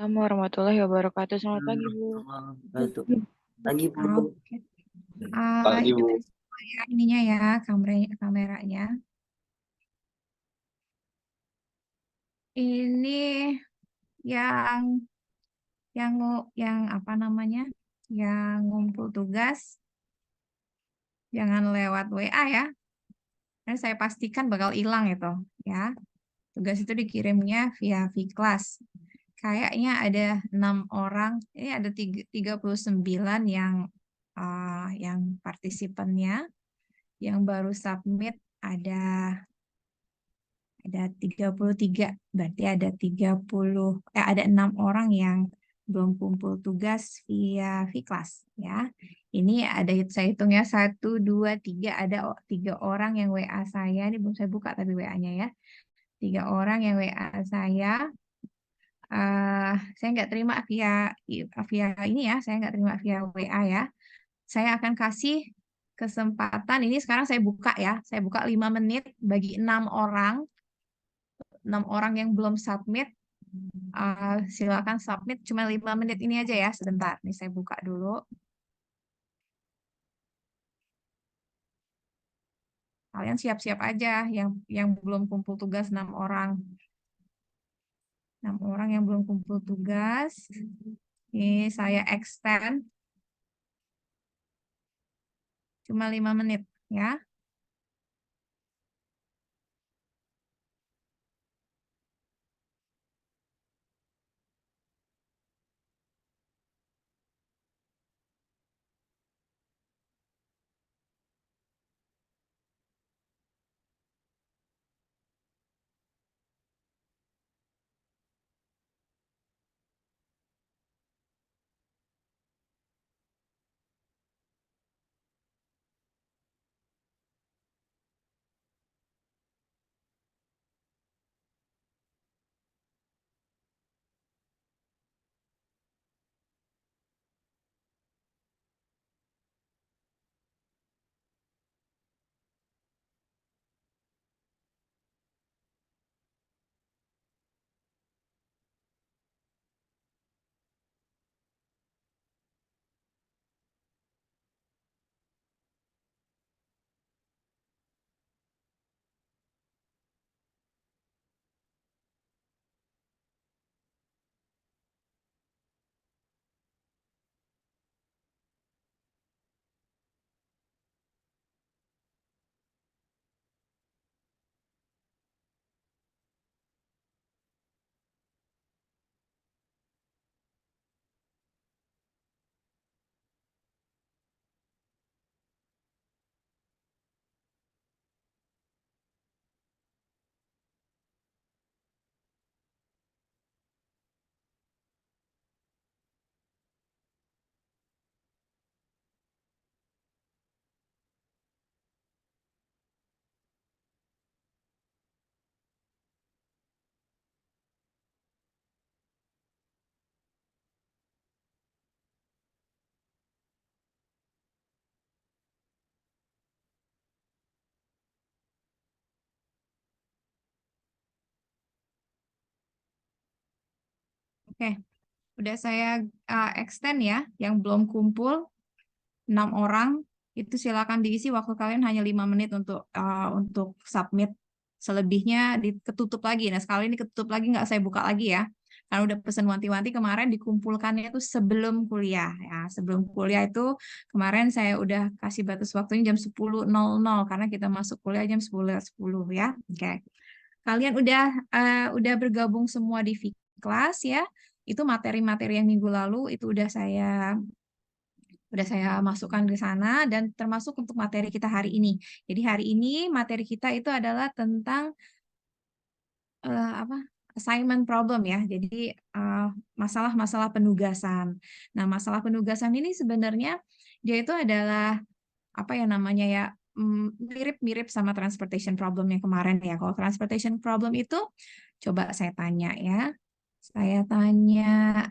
Assalamualaikum warahmatullahi wabarakatuh. Selamat pagi, Bu. Itu lagi Bu. Oke. Pagi Bu. Ikutin semua ya ininya ya, kameranya. Ini yang yang apa namanya? Yang ngumpul tugas jangan lewat WA ya. Karena saya pastikan bakal hilang itu ya. Tugas itu dikirimnya via Vclass. Kayaknya ada 6 orang, ini ada 39 yang partisipannya, yang baru submit ada 33, berarti ada 6 orang yang belum kumpul tugas via Vclass ya. Ini saya hitung ya, 1, 2, 3, ada 3 orang yang WA saya, ini belum saya buka tapi WA-nya ya. 3 orang yang WA saya, saya nggak terima via ini ya, saya nggak terima via WA ya. Saya akan kasih kesempatan, ini sekarang saya buka ya, saya buka 5 menit bagi 6 orang. 6 orang yang belum submit, silakan submit, cuma 5 menit ini aja ya, sebentar. Nih saya buka dulu. Kalian siap-siap aja yang belum kumpul tugas 6 orang. 6 orang yang belum kumpul tugas. Ini saya extend cuma 5 menit ya. Oke, udah saya extend ya, yang belum kumpul 6 orang itu silakan diisi, waktu kalian hanya 5 menit untuk submit. Selebihnya diketutup lagi. Nah, sekali ini ketutup lagi, nggak saya buka lagi ya. Karena udah pesan wanti-wanti kemarin dikumpulkannya itu sebelum kuliah ya. Sebelum kuliah itu kemarin saya udah kasih batas waktunya jam 10.00 karena kita masuk kuliah jam 10.10 ya. Oke. Kalian udah bergabung semua di kelas ya. Itu materi-materi yang minggu lalu itu udah saya masukkan ke sana, dan termasuk untuk materi kita hari ini. Jadi hari ini materi kita itu adalah tentang apa? Assignment problem ya. Jadi eh, masalah-masalah penugasan. Nah, masalah penugasan ini sebenarnya dia itu adalah apa ya namanya ya, mirip-mirip sama transportation problem yang kemarin ya. Kalau transportation problem itu coba saya tanya ya. Saya tanya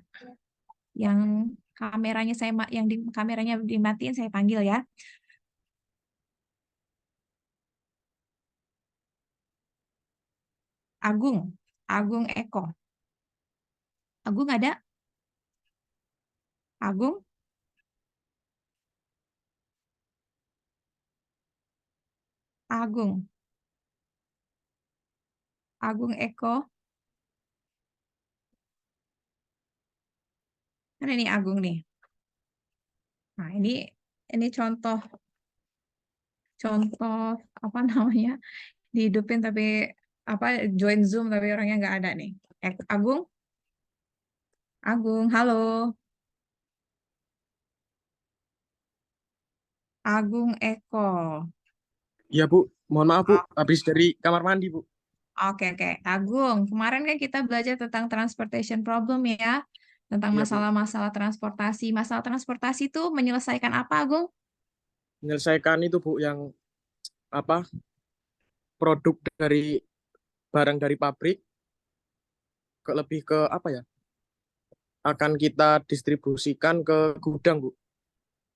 yang kameranya dimatiin, saya panggil ya. Agung, Agung Eko. Agung ada? Agung? Agung? Agung Eko? Mana nih Agung nih? Nah, ini contoh apa namanya? Dihidupin tapi apa join Zoom tapi orangnya nggak ada nih. Agung? Agung, halo. Agung Eko. Iya, Bu. Mohon maaf, Bu. Habis dari kamar mandi, Bu. Oke, oke. Agung, kemarin kan kita belajar tentang transportation problem ya, tentang Iya, Bu. masalah-masalah transportasi. Masalah transportasi itu menyelesaikan apa, Agung? Menyelesaikan itu, Bu, yang apa? Produk dari barang dari pabrik lebih ke apa ya? Akan kita distribusikan ke gudang, Bu. Oh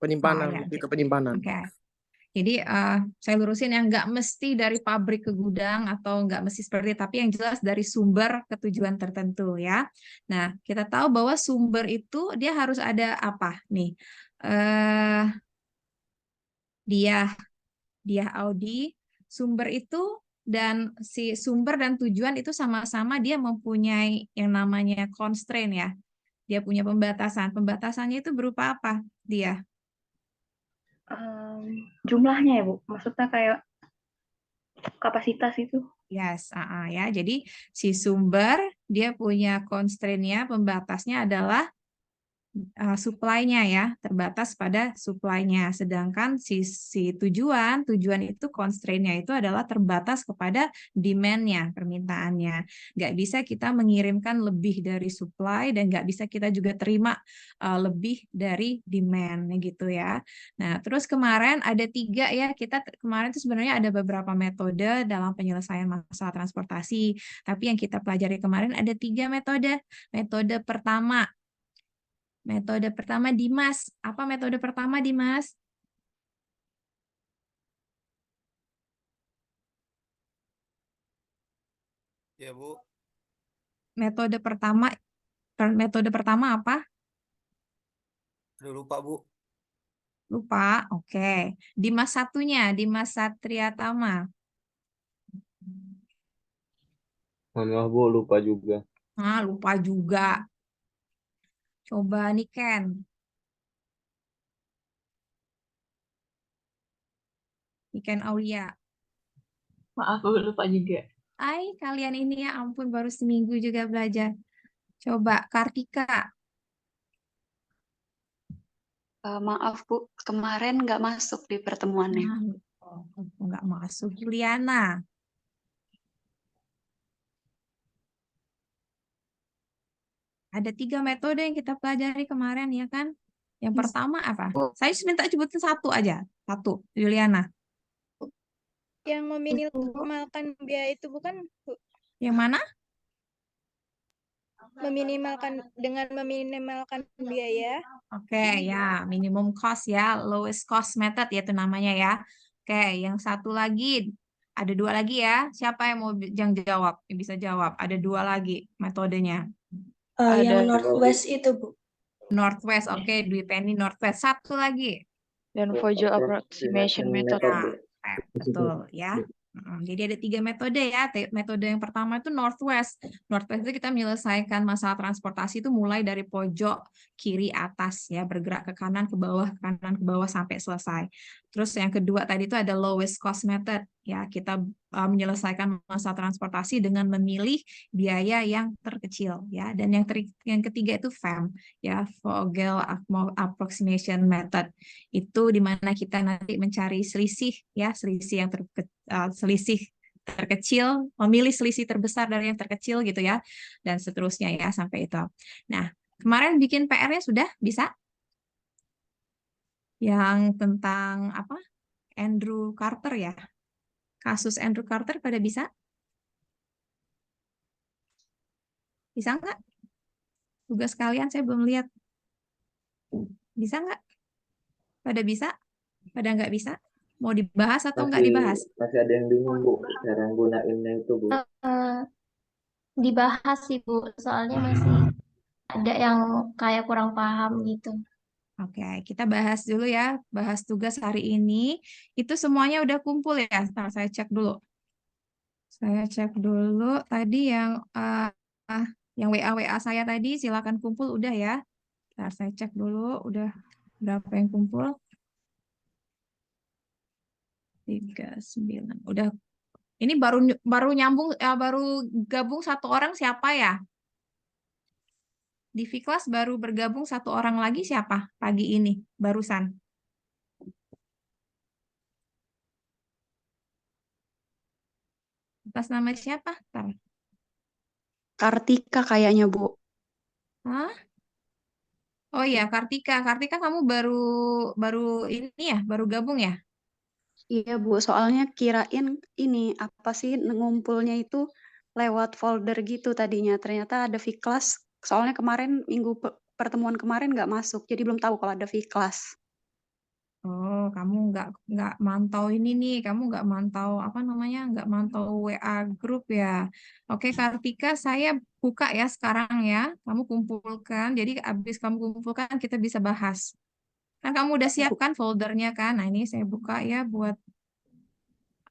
Penyimpanan, ya, lebih ke penyimpanan. oke. Jadi saya lurusin yang nggak mesti dari pabrik ke gudang atau nggak mesti seperti itu, tapi yang jelas dari sumber ke tujuan tertentu ya. Nah, kita tahu bahwa sumber itu dia harus ada apa nih? Eh dia Audi sumber itu dan si sumber dan tujuan itu sama-sama dia mempunyai yang namanya constraint ya. Dia punya pembatasan. Pembatasannya itu berupa apa dia? Jumlahnya ya, Bu. Maksudnya kayak kapasitas itu. Yes, ya. Jadi si sumber dia punya constraint-nya, pembatasnya adalah supply-nya ya, terbatas pada supply-nya. Sedangkan si tujuan itu constraint-nya itu adalah terbatas kepada demand-nya, permintaannya. Nggak bisa kita mengirimkan lebih dari supply dan nggak bisa kita juga terima lebih dari demand gitu ya. Nah, terus kemarin ada 3 ya, kita kemarin itu sebenarnya ada beberapa metode dalam penyelesaian masalah transportasi, tapi yang kita pelajari kemarin ada 3 metode. Metode pertama Dimas. Apa metode pertama Dimas? Ya, Bu. Metode pertama apa? Aduh, lupa, Bu. Lupa. Oke. Dimas satunya, Dimas Satriatama. Mohon maaf Bu, lupa juga. Lupa juga. Coba nih Ken. Ken Aulia. Maaf, Bu, lupa juga. Kalian ini ya ampun baru seminggu juga belajar. Coba Kartika. Maaf Bu, kemarin nggak masuk di pertemuannya. Nggak masuk. Juliana. Ada 3 metode yang kita pelajari kemarin ya kan? Yang pertama apa? Saya minta sebutin satu aja. Satu, Juliana. Yang meminimalkan biaya itu bukan, Bu? Yang mana? Dengan meminimalkan biaya. Oke, ya, minimum cost ya, lowest cost method ya itu namanya ya. Oke, yang satu lagi, ada 2 lagi ya. Siapa yang mau jawab? Yang bisa jawab. Ada 2 lagi metodenya. Yang Northwest itu, Bu. Northwest, oke, Dwi Penny Northwest. Satu lagi. Dan Fojo approximation method. Betul ya. Jadi ada 3 metode ya. Metode yang pertama itu Northwest. Northwest itu kita menyelesaikan masalah transportasi itu mulai dari pojok kiri atas ya, bergerak ke kanan ke bawah, kanan ke bawah sampai selesai. Terus yang kedua tadi itu ada lowest cost method ya. Kita menyelesaikan masalah transportasi dengan memilih biaya yang terkecil ya. Dan yang ketiga itu FAM ya, Vogel approximation method. Itu di mana kita nanti mencari selisih ya, selisih terkecil, memilih selisih terbesar dari yang terkecil gitu ya, dan seterusnya ya sampai itu. Nah, kemarin bikin PR-nya sudah bisa? Yang tentang apa? Andrew Carter ya. Kasus Andrew Carter pada bisa? Bisa nggak? Tugas kalian saya belum lihat. Bisa nggak? Pada bisa? Pada nggak bisa? Mau dibahas atau nggak dibahas? Masih ada yang bingung Bu, cara gunainnya itu Bu. Dibahas sih Bu, soalnya masih ada yang kayak kurang paham gitu. Oke, kita bahas dulu ya, bahas tugas hari ini. Itu semuanya udah kumpul ya? Ntar saya cek dulu. Saya cek dulu tadi yang WA saya tadi silakan kumpul udah ya. Ntar saya cek dulu udah berapa yang kumpul. 39. Udah. Ini baru nyambung baru gabung satu orang siapa ya? Di Viklas baru bergabung satu orang lagi siapa pagi ini barusan? Atas nama siapa? Ntar. Kartika kayaknya, Bu. Hah? Oh iya, Kartika. Kartika kamu baru ini ya, baru gabung ya? Iya, Bu. Soalnya kirain ini apa sih ngumpulnya itu lewat folder gitu tadinya. Ternyata ada Viklas. Soalnya kemarin pertemuan kemarin nggak masuk, jadi belum tahu kalau ada Viklas. Oh, kamu nggak mantau ini nih, kamu nggak mantau apa namanya, nggak mantau WA grup ya. Oke, Kartika, saya buka ya sekarang ya. Kamu kumpulkan. Jadi habis kamu kumpulkan kita bisa bahas. Kan kamu udah Bu. siapkan foldernya kan? Nah ini saya buka ya buat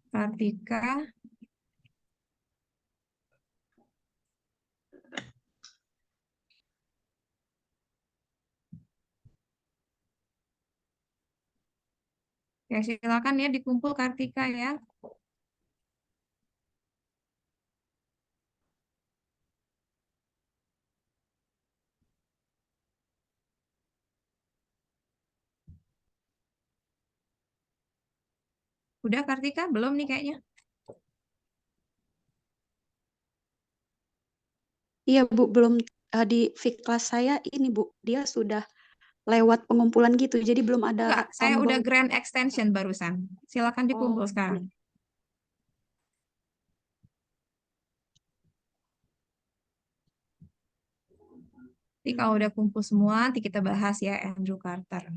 Kartika. Ya silakan ya dikumpul Kartika ya. Udah Kartika? Belum nih kayaknya. Iya, Bu. Belum di Viklas saya ini, Bu. Dia sudah lewat pengumpulan gitu, jadi belum ada Enggak, saya tombol. udah grand extension barusan. Silakan dikumpul Oh, sekarang. Nanti kalau udah kumpul semua, nanti kita bahas ya Andrew Carter.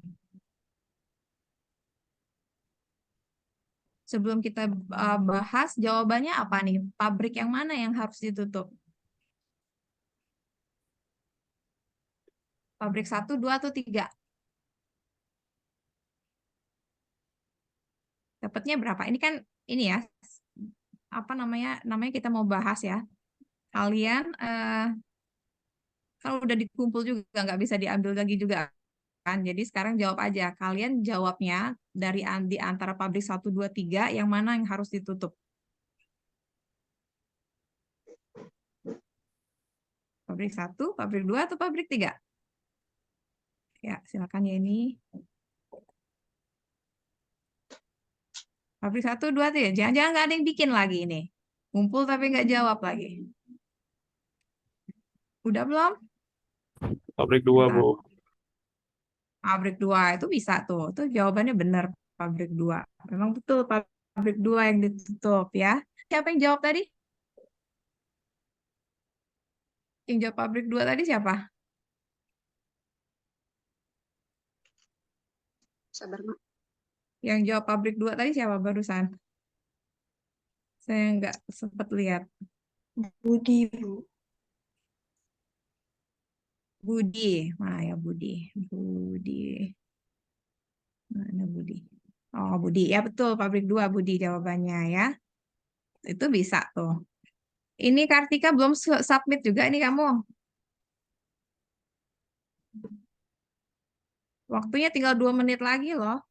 Sebelum kita bahas, jawabannya apa nih? Pabrik yang mana yang harus ditutup? Pabrik 1, 2, atau 3? Dapatnya berapa? Ini kan ini ya, apa namanya kita mau bahas ya. Kalian kalau udah dikumpul juga nggak bisa diambil lagi juga kan. Jadi sekarang jawab aja. Kalian jawabnya di antara pabrik 1, 2, 3 yang mana yang harus ditutup? Pabrik 1, pabrik 2, atau pabrik 3? Ya, silakan ya ini. Pabrik 1, 2, 3. Jangan-jangan nggak ada yang bikin lagi ini. Kumpul tapi nggak jawab lagi. Udah belum? Pabrik 2, Bentar. Bu. Pabrik 2 itu bisa tuh. Itu jawabannya benar. Pabrik 2. Memang betul pabrik 2 yang ditutup ya. Siapa yang jawab tadi? Yang jawab pabrik 2 tadi siapa? sabar, Mak. Yang jawab pabrik 2 tadi siapa barusan? Saya nggak sempat lihat. Budi, Bu. Budi. Mana ya Budi? Budi. Mana Budi? Oh, Budi. Ya betul, pabrik 2 Budi jawabannya ya. Itu bisa tuh. Ini Kartika belum submit juga nih kamu. Waktunya tinggal 2 menit lagi loh.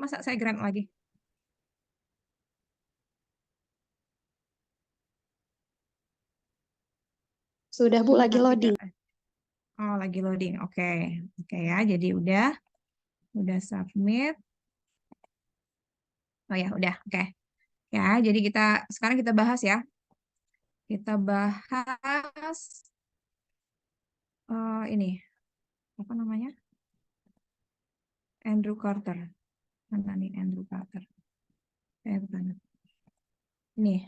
Masa saya grant lagi? Sudah, Bu, lagi Kartika. loading. Oh, lagi loading. Oke. Oke ya, jadi udah submit. Oh ya, udah. Oke. Ya, jadi sekarang kita bahas ya. Kita bahas ini apa namanya? Andrew Carter. Mana nih Andrew Carter? Bukan. Ini.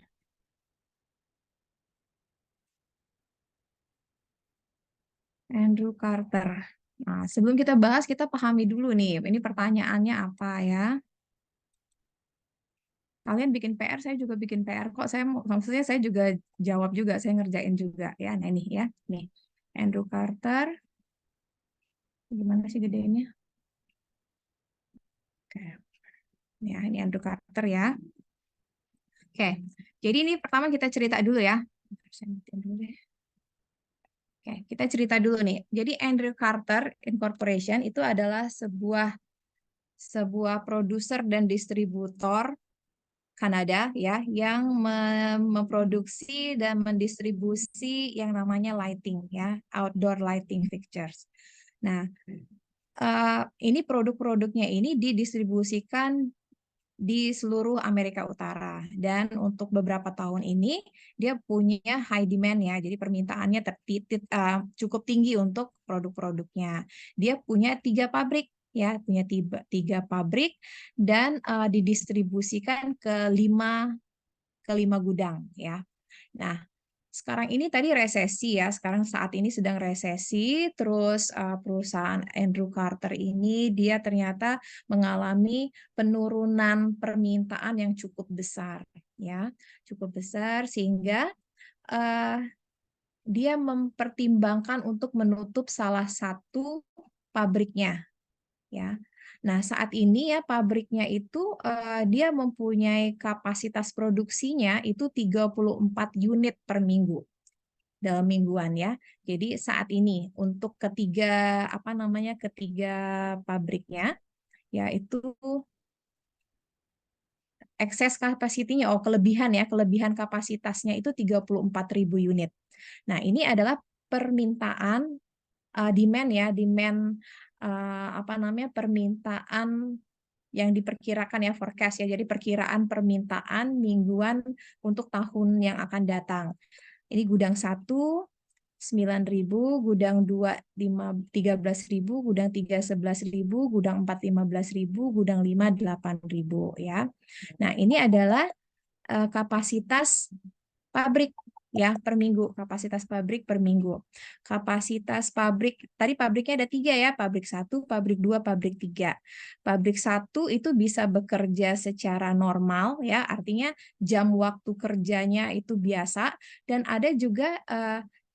Andrew Carter. Nah, sebelum kita bahas, kita pahami dulu nih. Ini pertanyaannya apa ya? Kalian bikin PR, saya juga bikin PR kok. Maksudnya saya juga jawab juga, saya ngerjain juga ya. Nah ini ya, nih Andrew Carter. Gimana sih gedenya? Oke, ya ini Andrew Carter ya. Oke, jadi ini pertama kita cerita dulu ya. Saya matiin dulu deh. Oke, kita cerita dulu nih. Jadi Andrew Carter Incorporation itu adalah sebuah produser dan distributor Kanada ya yang memproduksi dan mendistribusi yang namanya lighting ya, outdoor lighting fixtures. Nah, ini produk-produknya ini didistribusikan di seluruh Amerika Utara dan untuk beberapa tahun ini dia punya high demand ya, jadi permintaannya cukup tinggi untuk produk-produknya. Dia punya 3 pabrik ya, punya 3 pabrik dan didistribusikan ke 5 gudang ya. Nah, sekarang ini tadi resesi ya, sekarang saat ini sedang resesi, terus perusahaan Andrew Carter ini dia ternyata mengalami penurunan permintaan yang cukup besar ya, cukup besar sehingga dia mempertimbangkan untuk menutup salah satu pabriknya ya. Nah, saat ini ya pabriknya itu dia mempunyai kapasitas produksinya itu 34 unit per minggu dalam mingguan ya. Jadi saat ini untuk ketiga pabriknya yaitu excess capacity-nya kelebihan kapasitasnya itu 34.000 unit. Nah, ini adalah permintaan permintaan yang diperkirakan ya forecast ya. Jadi perkiraan permintaan mingguan untuk tahun yang akan datang. Ini gudang 1 9.000, gudang 2 13.000, gudang 3 11.000, gudang 4 15.000, gudang 5 8.000 ya. Nah, ini adalah kapasitas pabrik ya per minggu, kapasitas pabrik per minggu. Kapasitas pabrik, tadi pabriknya ada 3 ya, pabrik 1, pabrik 2, pabrik 3. Pabrik 1 itu bisa bekerja secara normal ya, artinya jam waktu kerjanya itu biasa dan ada juga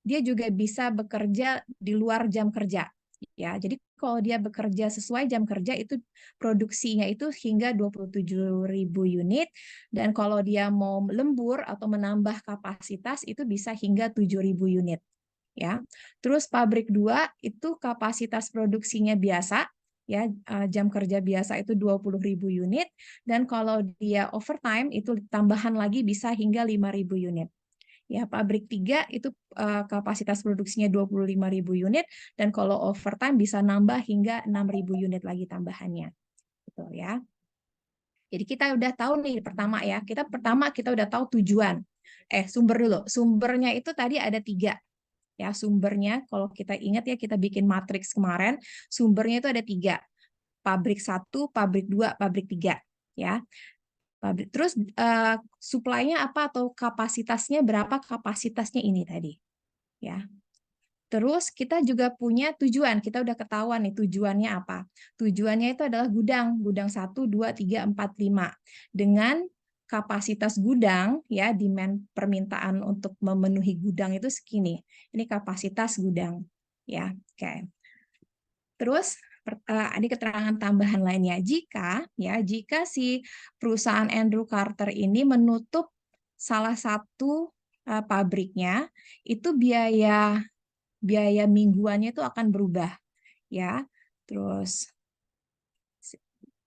dia juga bisa bekerja di luar jam kerja. Ya, jadi kalau dia bekerja sesuai jam kerja itu produksinya itu hingga 27.000 unit dan kalau dia mau lembur atau menambah kapasitas itu bisa hingga 7.000 unit ya. Terus pabrik 2 itu kapasitas produksinya biasa ya, jam kerja biasa itu 20.000 unit dan kalau dia overtime itu tambahan lagi bisa hingga 5.000 unit. Ya, pabrik 3 itu kapasitas produksinya 25.000 unit dan kalau overtime bisa nambah hingga 6.000 unit lagi tambahannya. Gitu ya. Jadi kita udah tahu nih pertama kita udah tahu tujuan. Sumber dulu. Sumbernya itu tadi ada 3. Ya, sumbernya kalau kita ingat ya kita bikin matriks kemarin, sumbernya itu ada 3. Pabrik 1, pabrik 2, pabrik 3 ya. Terus supply-nya apa atau kapasitasnya berapa, kapasitasnya ini tadi ya. Terus kita juga punya tujuan, kita udah ketahuan nih tujuannya apa. Tujuannya itu adalah gudang 1, 2, 3, 4, 5 dengan kapasitas gudang ya, demand permintaan untuk memenuhi gudang itu segini. Ini kapasitas gudang ya. Oke. Terus ada keterangan tambahan lainnya jika si perusahaan Andrew Carter ini menutup salah satu pabriknya itu biaya mingguannya itu akan berubah ya. Terus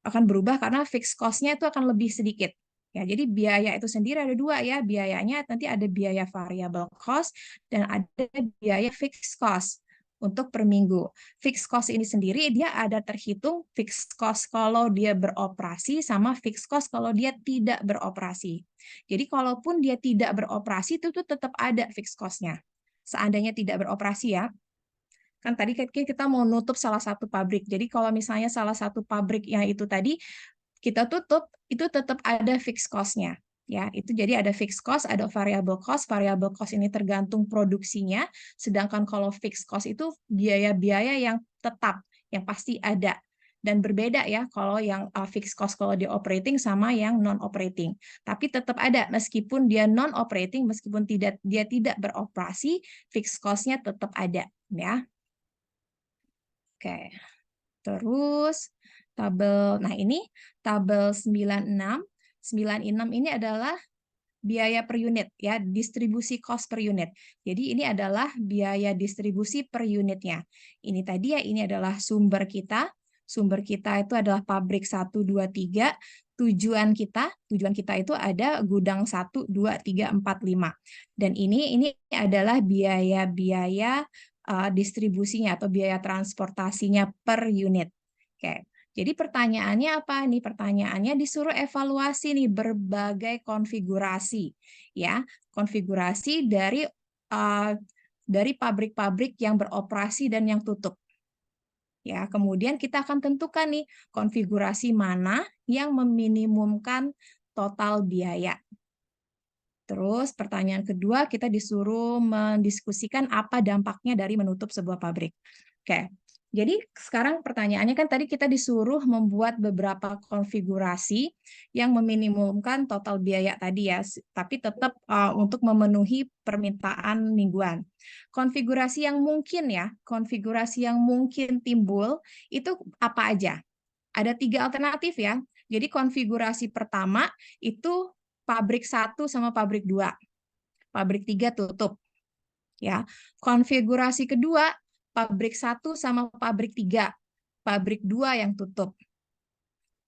akan berubah karena fixed cost-nya itu akan lebih sedikit. Ya, jadi biaya itu sendiri ada 2 ya, biayanya nanti ada biaya variable cost dan ada biaya fixed cost. Untuk per minggu. Fixed cost ini sendiri dia ada terhitung fixed cost kalau dia beroperasi sama fixed cost kalau dia tidak beroperasi. Jadi kalaupun dia tidak beroperasi itu tuh tetap ada fixed cost-nya. Seandainya tidak beroperasi ya. Kan tadi kita mau nutup salah satu pabrik. Jadi kalau misalnya salah satu pabrik yang itu tadi kita tutup, itu tetap ada fixed cost-nya. Ya, itu jadi ada fixed cost, ada variable cost. Variable cost ini tergantung produksinya, sedangkan kalau fixed cost itu biaya-biaya yang tetap, yang pasti ada. dan berbeda ya kalau yang fixed cost kalau di operating sama yang non operating. Tapi tetap ada meskipun dia non operating, meskipun dia tidak beroperasi, fixed cost-nya tetap ada ya. Oke. Terus tabel, nah ini tabel 96. 96 ini adalah biaya per unit ya, distribusi cost per unit. Jadi ini adalah biaya distribusi per unitnya. Ini tadi ya, ini adalah sumber kita. Sumber kita itu adalah pabrik 1, 2, 3. Tujuan kita itu ada gudang 1, 2, 3, 4, 5. Dan ini adalah biaya-biaya distribusinya atau biaya transportasinya per unit. Oke. Jadi pertanyaannya apa nih? Pertanyaannya disuruh evaluasi nih berbagai konfigurasi, ya, konfigurasi dari pabrik-pabrik yang beroperasi dan yang tutup. Ya, kemudian kita akan tentukan nih konfigurasi mana yang meminimumkan total biaya. Terus pertanyaan kedua kita disuruh mendiskusikan apa dampaknya dari menutup sebuah pabrik. Oke. Jadi sekarang pertanyaannya kan tadi kita disuruh membuat beberapa konfigurasi yang meminimumkan total biaya tadi ya, tapi tetap untuk memenuhi permintaan mingguan. Konfigurasi yang mungkin ya, konfigurasi yang mungkin timbul itu apa aja? Ada 3 alternatif ya. Jadi konfigurasi pertama itu pabrik 1 sama pabrik 2. Pabrik 3 tutup. Ya. Konfigurasi kedua pabrik 1 sama pabrik 3. Pabrik 2 yang tutup.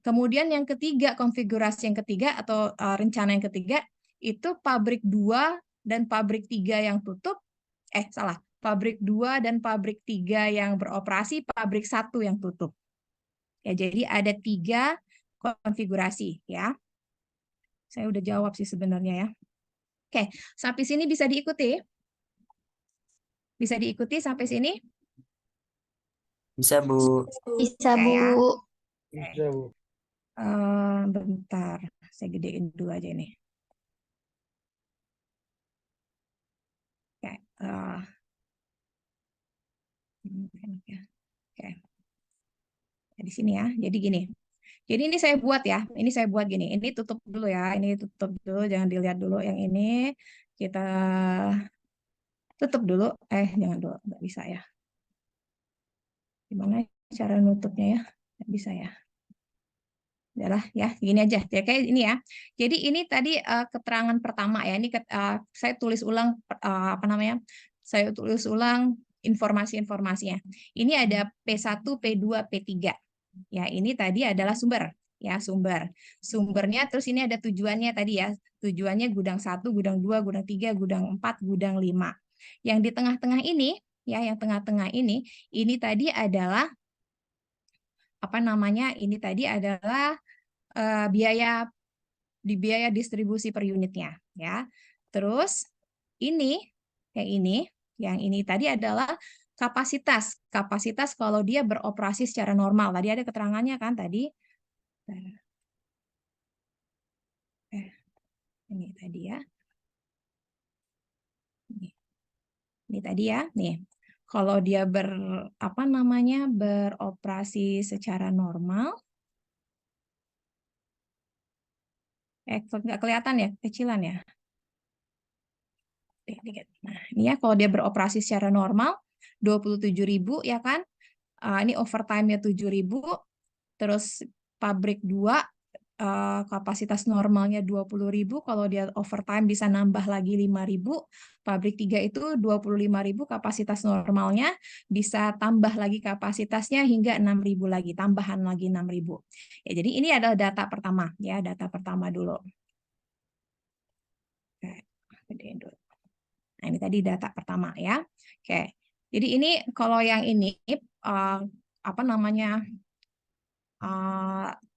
Kemudian yang ketiga, konfigurasi yang ketiga atau rencana yang ketiga, itu pabrik 2 dan pabrik 3 yang tutup. Pabrik 2 dan pabrik 3 yang beroperasi, pabrik 1 yang tutup. Ya, jadi ada 3 konfigurasi ya. Saya udah jawab sih sebenarnya ya. Oke, sampai sini bisa diikuti? Bisa diikuti sampai sini? Bisa, Bu. Bisa, Oke, Bu. ya. Bisa, Bu. Bentar, saya gedein dulu aja ini. Oke, oke. Di sini ya. Jadi gini. Jadi ini saya buat ya. Ini saya buat gini. Ini tutup dulu ya. Ini tutup dulu, jangan dilihat dulu yang ini. Kita tutup dulu. Jangan dulu, nggak bisa ya. Gimana cara nutupnya ya? Nggak bisa ya. Udahlah ya, gini aja. Ya, kayak ini ya. Jadi ini tadi keterangan pertama ya. Ini saya tulis ulang Saya tulis ulang informasi-informasinya. Ini ada P1, P2, P3. Ya, ini tadi adalah sumber. Ya, sumber. Sumbernya terus ini ada tujuannya tadi ya. Tujuannya gudang 1, gudang 2, gudang 3, gudang 4, gudang 5. Yang di tengah-tengah ini, ya, yang tengah-tengah ini tadi adalah ini tadi adalah biaya distribusi per unitnya ya. Terus yang ini tadi adalah kapasitas kalau dia beroperasi secara normal. Tadi ada keterangannya kan tadi. Ini tadi ya. Ini tadi ya. Nih. Kalau dia beroperasi secara normal, nggak kelihatan ya, kecilan ya. Nah, ini ya kalau dia beroperasi secara normal 27.000 ya kan. Ini overtime-nya 7.000. Terus pabrik 2 kapasitas normalnya 20.000, kalau dia overtime bisa nambah lagi 5.000. Pabrik 3 itu 25.000 kapasitas normalnya, bisa tambah lagi kapasitasnya hingga 6.000 lagi, tambahan lagi 6.000. Ya, jadi ini adalah data pertama ya, data pertama dulu. Oke, gedein dulu. Nah, ini tadi data pertama ya. Oke. Jadi ini kalau yang ini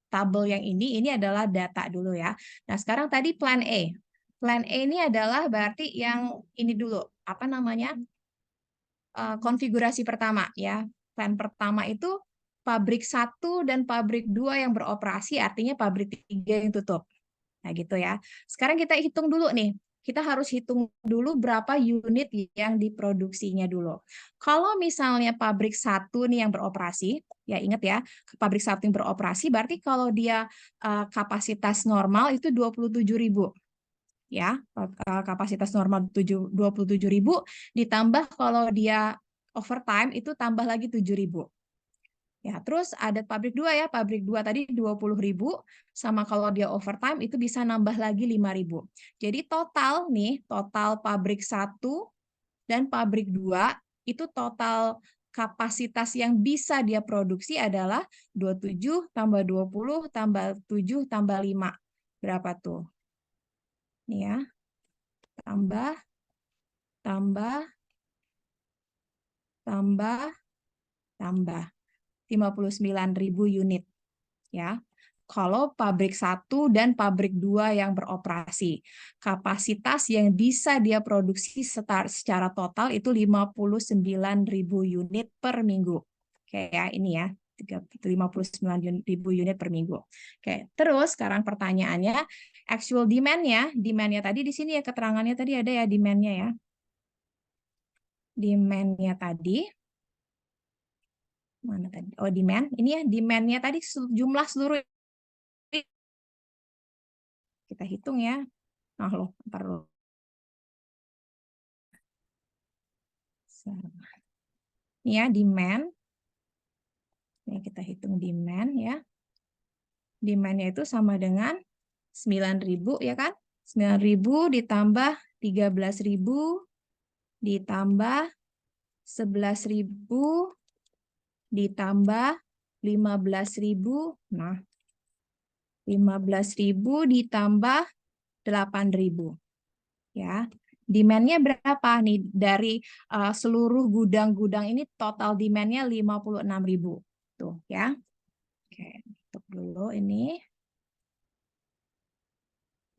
tabel yang ini adalah data dulu ya. Nah, sekarang tadi plan A. Plan A ini adalah berarti yang ini dulu, konfigurasi pertama ya. Plan pertama itu pabrik 1 dan pabrik 2 yang beroperasi, artinya pabrik 3 yang tutup. Nah, gitu ya. Sekarang kita hitung dulu nih. kita harus hitung dulu berapa unit yang diproduksinya dulu. Kalau misalnya pabrik satu nih yang beroperasi, ya ingat ya, pabrik satu yang beroperasi berarti kalau dia kapasitas normal itu 27.000. Ya, kapasitas normal 27.000 ditambah kalau dia overtime itu tambah lagi 7.000. Ya, terus ada pabrik 2 ya, pabrik 2 tadi 20.000 sama kalau dia overtime itu bisa nambah lagi 5.000. Jadi total nih, total pabrik 1 dan pabrik 2 itu total kapasitas yang bisa dia produksi adalah 27 tambah 20 tambah 7 tambah 5. Berapa tuh? Nih ya. Tambah 59.000 unit ya. Kalau pabrik 1 dan pabrik 2 yang beroperasi, kapasitas yang bisa dia produksi secara total itu 59.000 unit per minggu. Kayak ini ya, 59.000 unit per minggu. Oke, terus sekarang pertanyaannya, actual demand-nya tadi di sini ya, keterangannya tadi ada ya demand-nya ya. Demand-nya tadi mana tadi? Oh, demand. Ini ya, demand-nya tadi jumlah seluruh, kita hitung ya. Nah, loh, ntar loh. Ini ya, demand. Ini kita hitung demand ya. Demand-nya itu sama dengan 9.000 ya kan? 9.000 ditambah 13.000 ditambah 11.000 ditambah 15.000. Nah, 15.000 ditambah 8.000. Ya. Demand-nya berapa nih dari seluruh gudang-gudang ini, total demand-nya 56.000. Tuh ya. Oke, tutup dulu ini.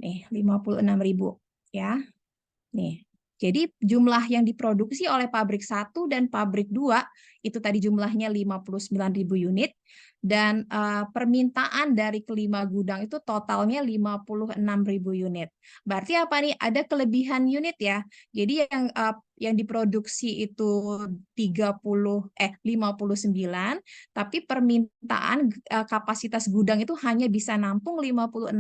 Nih, 56.000 ya. Nih. Jadi jumlah yang diproduksi oleh pabrik 1 dan pabrik 2 itu tadi jumlahnya 59.000 unit dan permintaan dari kelima gudang itu totalnya 56.000 unit. Berarti apa nih? Ada kelebihan unit ya. Jadi yang diproduksi itu 59, tapi permintaan kapasitas gudang itu hanya bisa nampung 56.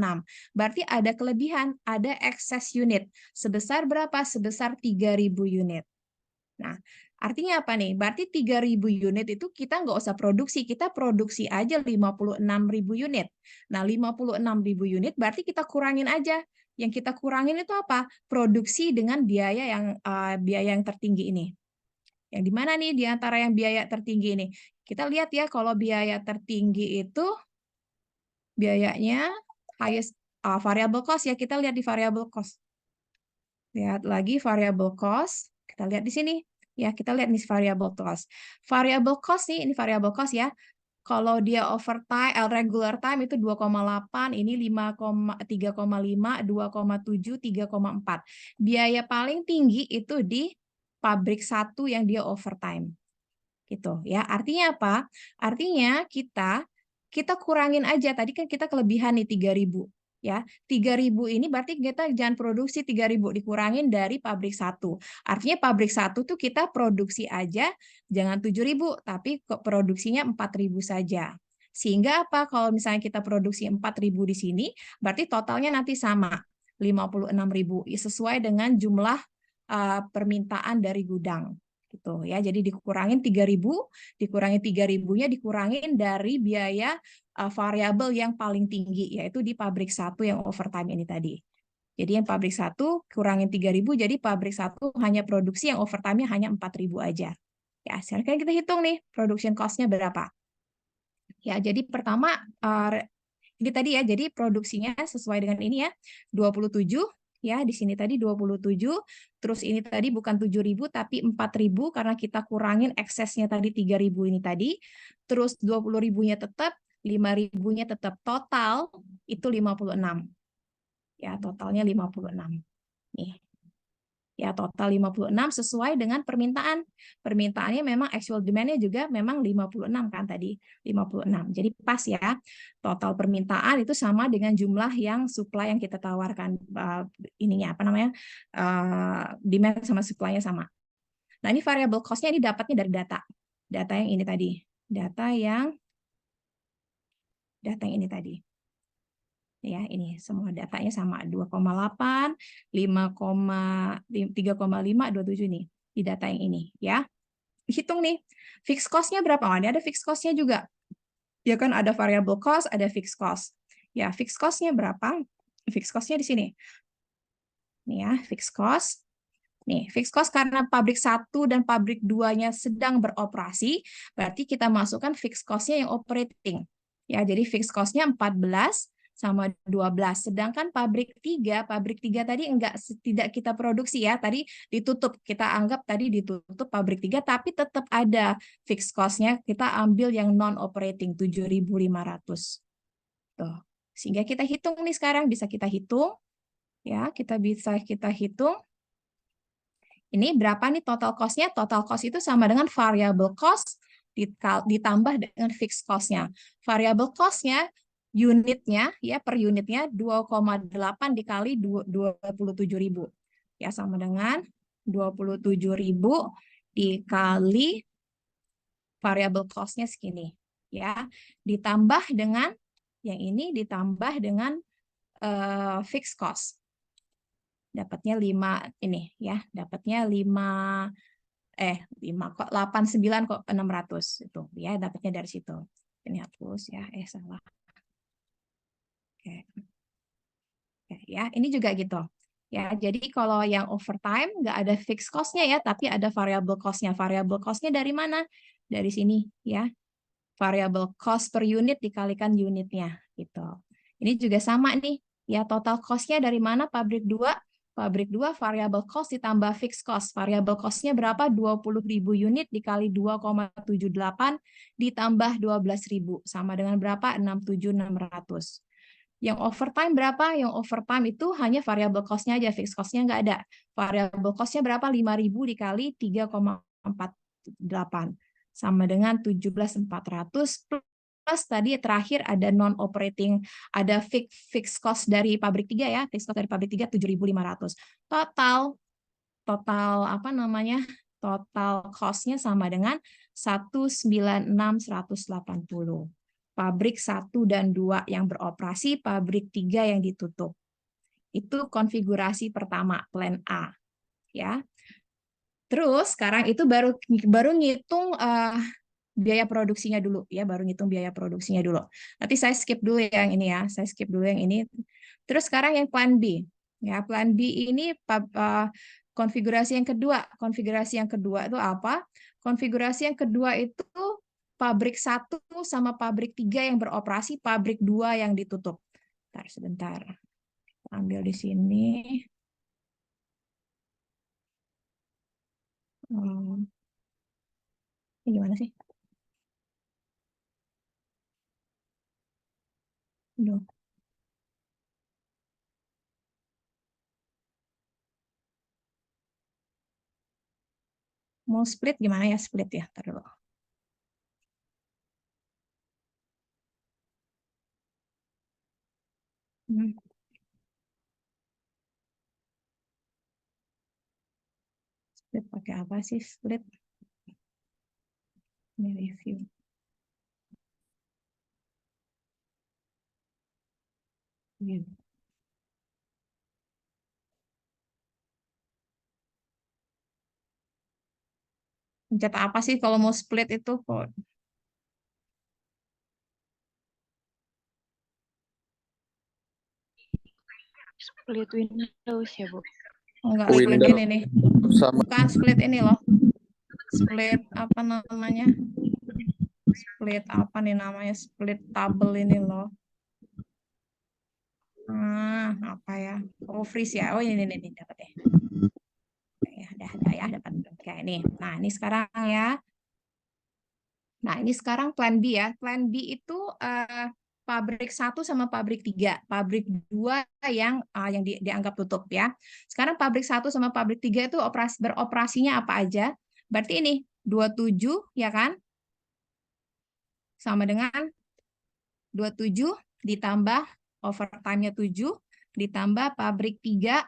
Berarti ada kelebihan, ada excess unit. Sebesar berapa? Sebesar 3.000 unit. Nah, artinya apa nih? Berarti 3.000 unit itu kita nggak usah produksi, kita produksi aja 56.000 unit. Nah, 56.000 unit berarti kita kurangin aja. Yang kita kurangin itu apa? Produksi dengan biaya yang tertinggi ini. Yang di mana nih di antara yang biaya tertinggi ini? Kita lihat ya, kalau biaya tertinggi itu biayanya highest variable cost ya, kita lihat di variable cost. Lihat lagi variable cost, kita lihat di sini. Ya, kita lihat nih variable cost. Variable cost nih, ini variable cost ya. Kalau dia overtime, regular time itu 2,8, ini 3,5, 2,7, 3,4. Biaya paling tinggi itu di pabrik 1 yang dia overtime. Gitu ya. Artinya apa? Artinya kita kurangin aja. Tadi kan kita kelebihan nih 3.000. Ya, 3.000 ini berarti kita jangan produksi 3.000, dikurangin dari pabrik 1. Artinya pabrik 1 tuh kita produksi aja jangan 7.000, tapi produksinya 4.000 saja. Sehingga apa? Kalau misalnya kita produksi 4.000 di sini, berarti totalnya nanti sama 56.000 sesuai dengan jumlah permintaan dari gudang. Gitu ya. Jadi dikurangin 3.000, dikurangi 3.000-nya dikurangin dari biaya variabel yang paling tinggi, yaitu di pabrik 1 yang overtime ini tadi. Jadi yang pabrik 1 kurangin 3.000, jadi pabrik 1 hanya produksi yang overtime-nya hanya 4.000 aja. Ya, sekarang kita hitung nih production cost-nya berapa. Ya, jadi pertama ini tadi ya, jadi produksinya sesuai dengan ini ya, 27 ya, di sini tadi 27, terus ini tadi bukan 7.000 tapi 4.000 karena kita kurangin eksesnya tadi 3.000 ini tadi, terus 20.000-nya tetap, 5.000-nya tetap, total itu 56. Ya, totalnya 56. Nih. Ya, total 56 sesuai dengan permintaan. Permintaannya memang actual demand-nya juga memang 56 kan tadi, 56. Jadi pas ya. Total permintaan itu sama dengan jumlah yang supply yang kita tawarkan, ininya apa namanya? Demand sama supply-nya sama. Nah, ini variable cost-nya ini dapatnya dari data. Data yang ini tadi. Data yang ini tadi. Ya, ini semua datanya sama 2,8, 3,5, 27 nih di data yang ini ya. Hitung nih, fixed cost-nya berapa? Oh, ini ada fixed cost-nya juga. Ya kan ada variable cost, ada fixed cost. Ya, fixed cost-nya berapa? Fixed cost-nya di sini. Nih ya, fixed cost. Nih, fixed cost karena pabrik 1 dan pabrik 2-nya sedang beroperasi, berarti kita masukkan fixed cost-nya yang operating. Ya, jadi fixed cost-nya 14 sama 12. Sedangkan pabrik 3 tadi tidak kita produksi ya, tadi ditutup. Kita anggap tadi ditutup pabrik 3, tapi tetap ada fixed cost-nya, kita ambil yang non-operating 7.500. Tuh. Sehingga kita hitung nih sekarang, bisa kita hitung. Ya, kita hitung. Ini berapa nih total cost-nya? Total cost itu sama dengan variable cost ditambah dengan fixed cost-nya. Variable cost-nya unitnya ya per unitnya 2,8 dikali 27.000. Ya sama dengan 27.000 dikali variable cost-nya segini ya. Ditambah dengan yang ini ditambah dengan fixed cost. Dapatnya 5 ini ya, dapatnya 89.600 itu ya, dapatnya dari situ. Ini hapus ya, salah. Oke. Oke, ya, ini juga gitu. Ya, jadi kalau yang overtime nggak ada fixed cost-nya ya, tapi ada variable cost-nya. Variable cost-nya dari mana? Dari sini ya. Variable cost per unit dikalikan unitnya gitu. Ini juga sama nih. Ya, total cost-nya dari mana? Pabrik 2. Pabrik 2 variable cost ditambah fixed cost. Variable cost-nya berapa? 20.000 unit dikali 2,78 ditambah 12.000. Sama dengan berapa? 67.600. Yang overtime berapa? Yang overtime itu hanya variable cost-nya aja, fixed cost-nya nggak ada. Variable cost-nya berapa? 5.000 dikali 3,48. Sama dengan 17.400 plus tadi terakhir ada non-operating, ada fixed cost dari pabrik 3 ya, fixed cost dari pabrik 3 7.500. Total apa namanya? Total cost-nya sama dengan 196.180. Pabrik 1 dan 2 yang beroperasi, pabrik 3 yang ditutup. Itu konfigurasi pertama, plan A. Ya. Terus sekarang itu baru ngitung biaya produksinya dulu ya, baru ngitung biaya produksinya dulu. Nanti saya skip dulu yang ini ya, saya skip dulu yang ini. Terus sekarang yang plan B. Ya, plan B ini konfigurasi yang kedua. Konfigurasi yang kedua itu apa? Konfigurasi yang kedua itu pabrik 1 sama pabrik 3 yang beroperasi, pabrik 2 yang ditutup. Bentar, sebentar. Ambil di sini. Ini gimana sih? Aduh. Mau split gimana ya? Split ya, ntar dulu. Split pakai apa sih split? Ini review. Pencet apa sih kalau mau split itu? Split Windows ya, Bu. Enggak, Windows split ini nih. sama Bukan split ini loh. Split apa namanya? Split apa nih namanya? Split table ini loh. Apa ya? Oh, freeze ya. Oh, ini dapat ya. Ya, udah ya, dapat. Oke, nih. Nah, ini sekarang ya. Nah, ini sekarang plan B ya. Plan B itu pabrik 1 sama pabrik 3. Pabrik 2 yang dianggap tutup ya. Sekarang pabrik 1 sama pabrik 3 itu beroperasinya apa aja? Berarti ini 27 ya kan? Sama dengan 27 ditambah overtime-nya 7 ditambah pabrik 3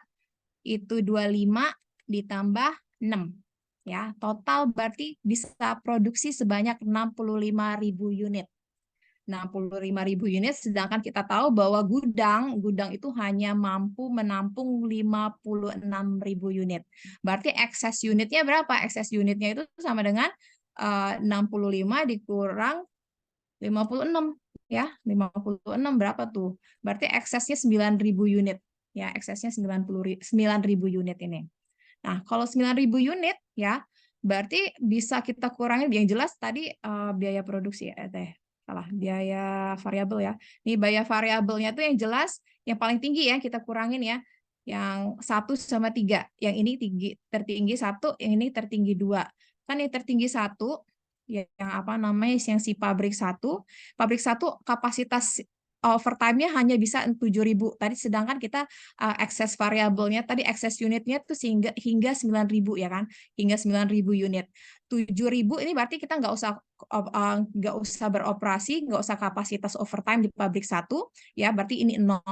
itu 25 ditambah 6. Ya, total berarti bisa produksi sebanyak 65.000 unit. 65.000 unit, sedangkan kita tahu bahwa gudang itu hanya mampu menampung 56.000 unit. Berarti excess unitnya berapa? Excess unitnya itu sama dengan 65 dikurang 56 ya. 56 berapa tuh? Berarti eksesnya 9.000 unit. Ya, eksesnya 9.000 unit ini. Nah, kalau 9.000 unit ya, berarti bisa kita kurangin yang jelas tadi biaya produksi ya, salah, biaya variabel ya. Ini biaya variabelnya tuh yang jelas yang paling tinggi ya kita kurangin ya. Yang 1 sama 3. Yang ini tertinggi 1, yang ini tertinggi 2. Kan yang tertinggi 1 yang apa namanya yang si pabrik 1 kapasitas overtime-nya hanya bisa 7.000 tadi, sedangkan kita excess variabelnya tadi, excess unitnya tuh hingga 9.000 ya kan, hingga 9.000 unit. 7.000 ini berarti kita nggak usah beroperasi, nggak usah kapasitas overtime di pabrik 1 ya, berarti ini 0.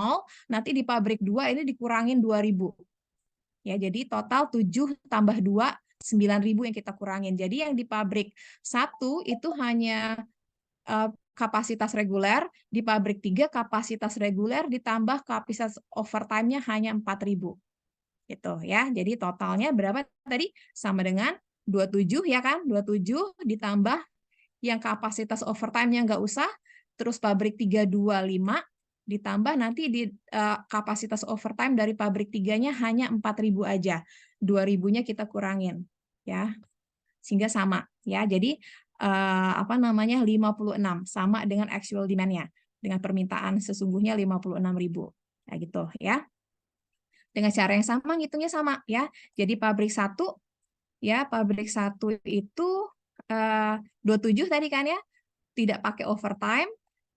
Nanti di pabrik 2 ini dikurangin 2.000 ya, jadi total 7 tambah 2 9.000 yang kita kurangin. Jadi yang di pabrik 1 itu hanya kapasitas reguler, di pabrik 3 kapasitas reguler ditambah kapasitas overtime-nya hanya 4.000. Gitu ya. Jadi totalnya berapa tadi? Sama dengan 27 ya kan? 27 ditambah yang kapasitas overtime-nya nggak usah, terus pabrik 3 25 ditambah nanti di kapasitas overtime dari pabrik 3-nya hanya 4.000 aja. 2.000-nya kita kurangin ya. Sehingga sama ya. Jadi 56 sama dengan actual demand-nya, dengan permintaan sesungguhnya 56.000 ya gitu ya. Dengan cara yang sama ngitungnya sama ya. Jadi pabrik 1 ya, pabrik 1 itu 27 tadi kan ya, tidak pakai overtime.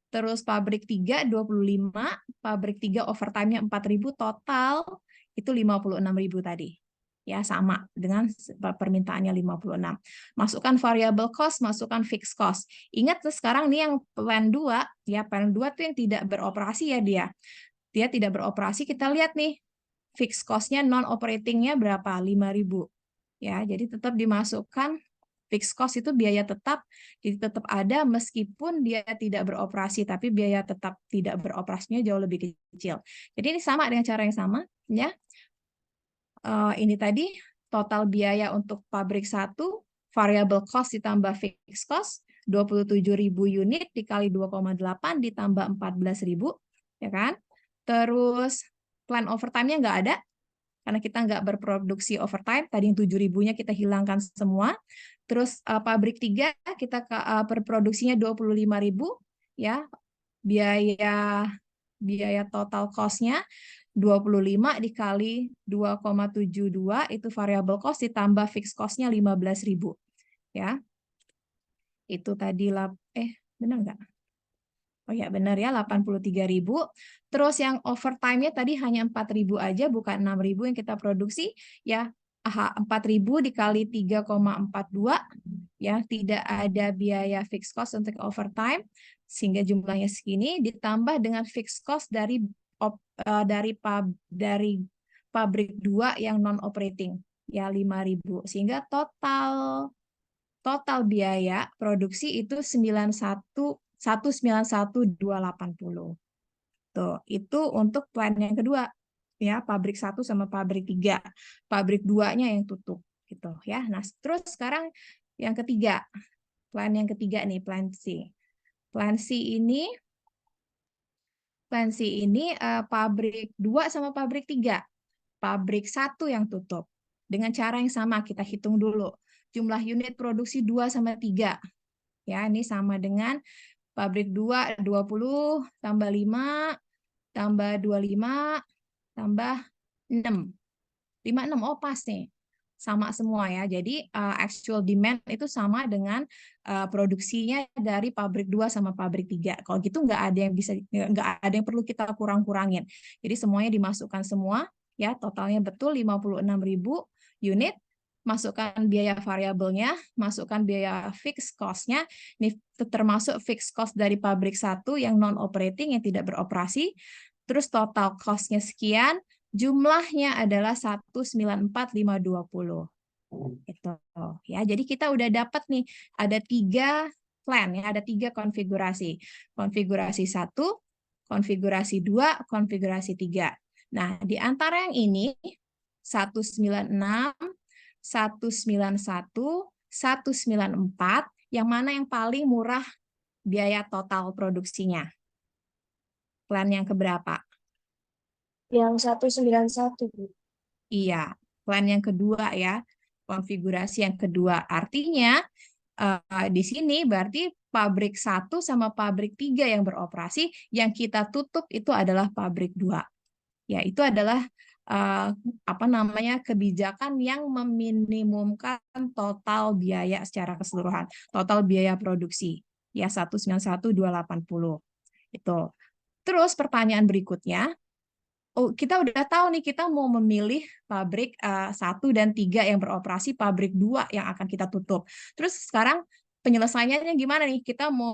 Terus pabrik 3 25, pabrik 3 overtime-nya 4.000, total itu 56.000 tadi. Ya, sama dengan permintaannya 56. Masukkan variable cost, masukkan fixed cost. Ingat sekarang nih yang plan 2, ya plan 2 tuh yang tidak beroperasi ya dia. Dia tidak beroperasi, kita lihat nih fixed cost-nya non-operating-nya berapa? 5.000. Ya, jadi tetap dimasukkan fixed cost itu biaya tetap, jadi tetap ada meskipun dia tidak beroperasi, tapi biaya tetap tidak beroperasinya jauh lebih kecil. Jadi ini sama dengan cara yang sama, ya. Ini tadi total biaya untuk pabrik 1, variable cost ditambah fixed cost, 27.000 unit dikali 2,8 ditambah 14.000, ya kan? Terus plan overtime-nya nggak ada, karena kita nggak berproduksi overtime, tadi yang 7.000-nya kita hilangkan semua. Terus pabrik 3 kita berproduksinya 25.000 ya. Biaya total cost-nya 25 dikali 2,72 itu variable cost ditambah fixed cost-nya 15.000 ya. Itu tadi benar nggak? Oh ya, benar ya, 83.000. Terus yang overtime-nya tadi hanya 4.000 aja, bukan 6.000 yang kita produksi ya. 4.000 dikali 3,42 ya, tidak ada biaya fixed cost untuk overtime sehingga jumlahnya segini, ditambah dengan fixed cost dari pabrik 2 yang non operating ya 5.000, sehingga total biaya produksi itu 191.280. Tuh, itu untuk plan yang kedua ya, pabrik 1 sama pabrik 3. Pabrik 2-nya yang tutup gitu ya. Nah, terus sekarang yang ketiga. Plan yang ketiga nih, plan C. Plan C ini pabrik 2 sama pabrik 3. Pabrik 1 yang tutup. Dengan cara yang sama kita hitung dulu. Jumlah unit produksi 2 sama 3. Ya, ini sama dengan pabrik 2 20 tambah 5 tambah 25 tambah 6. 56, oh pas nih. sama semua ya. Jadi actual demand itu sama dengan produksinya dari pabrik 2 sama pabrik 3. Kalau gitu nggak ada yang perlu kita kurang-kurangin. Jadi semuanya dimasukkan semua ya, totalnya betul 56.000 unit. Masukkan biaya variabelnya, masukkan biaya fixed cost-nya. Ini termasuk fixed cost dari pabrik 1 yang non-operating, yang tidak beroperasi. Terus total cost-nya sekian, jumlahnya adalah 194.520. Itu ya. Jadi kita udah dapat nih ada 3 plan ya, ada 3 konfigurasi. Konfigurasi 1, konfigurasi 2, konfigurasi 3. Nah, di antara yang ini 196, 191, 194, yang mana yang paling murah biaya total produksinya? Plan yang keberapa? Yang 191, Bu. Iya, plan yang kedua ya, konfigurasi yang kedua. Artinya di sini berarti pabrik 1 sama pabrik 3 yang beroperasi, yang kita tutup itu adalah pabrik 2. Ya, itu adalah kebijakan yang meminimumkan total biaya secara keseluruhan, total biaya produksi ya 191.280 itu. Terus pertanyaan berikutnya, kita udah tahu nih kita mau memilih pabrik 1 dan 3 yang beroperasi, pabrik 2 yang akan kita tutup. Terus sekarang penyelesaiannya gimana nih? Kita mau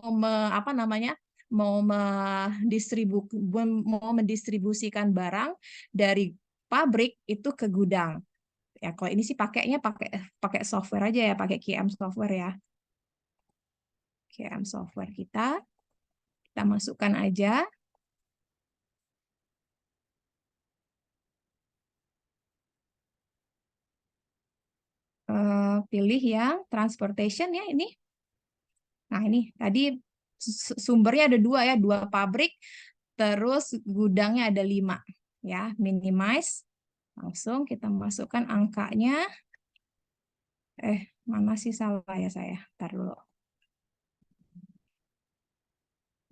mendistribusikan barang dari pabrik itu ke gudang. Ya, kalau ini sih pakai software aja ya, pakai QM software ya. QM software kita masukkan aja. Pilih yang transportation ya ini. Nah, ini tadi sumbernya ada 2 ya, 2 pabrik, terus gudangnya ada 5 ya, minimize. Langsung kita masukkan angkanya. Mana sih salah ya saya? Ntar dulu.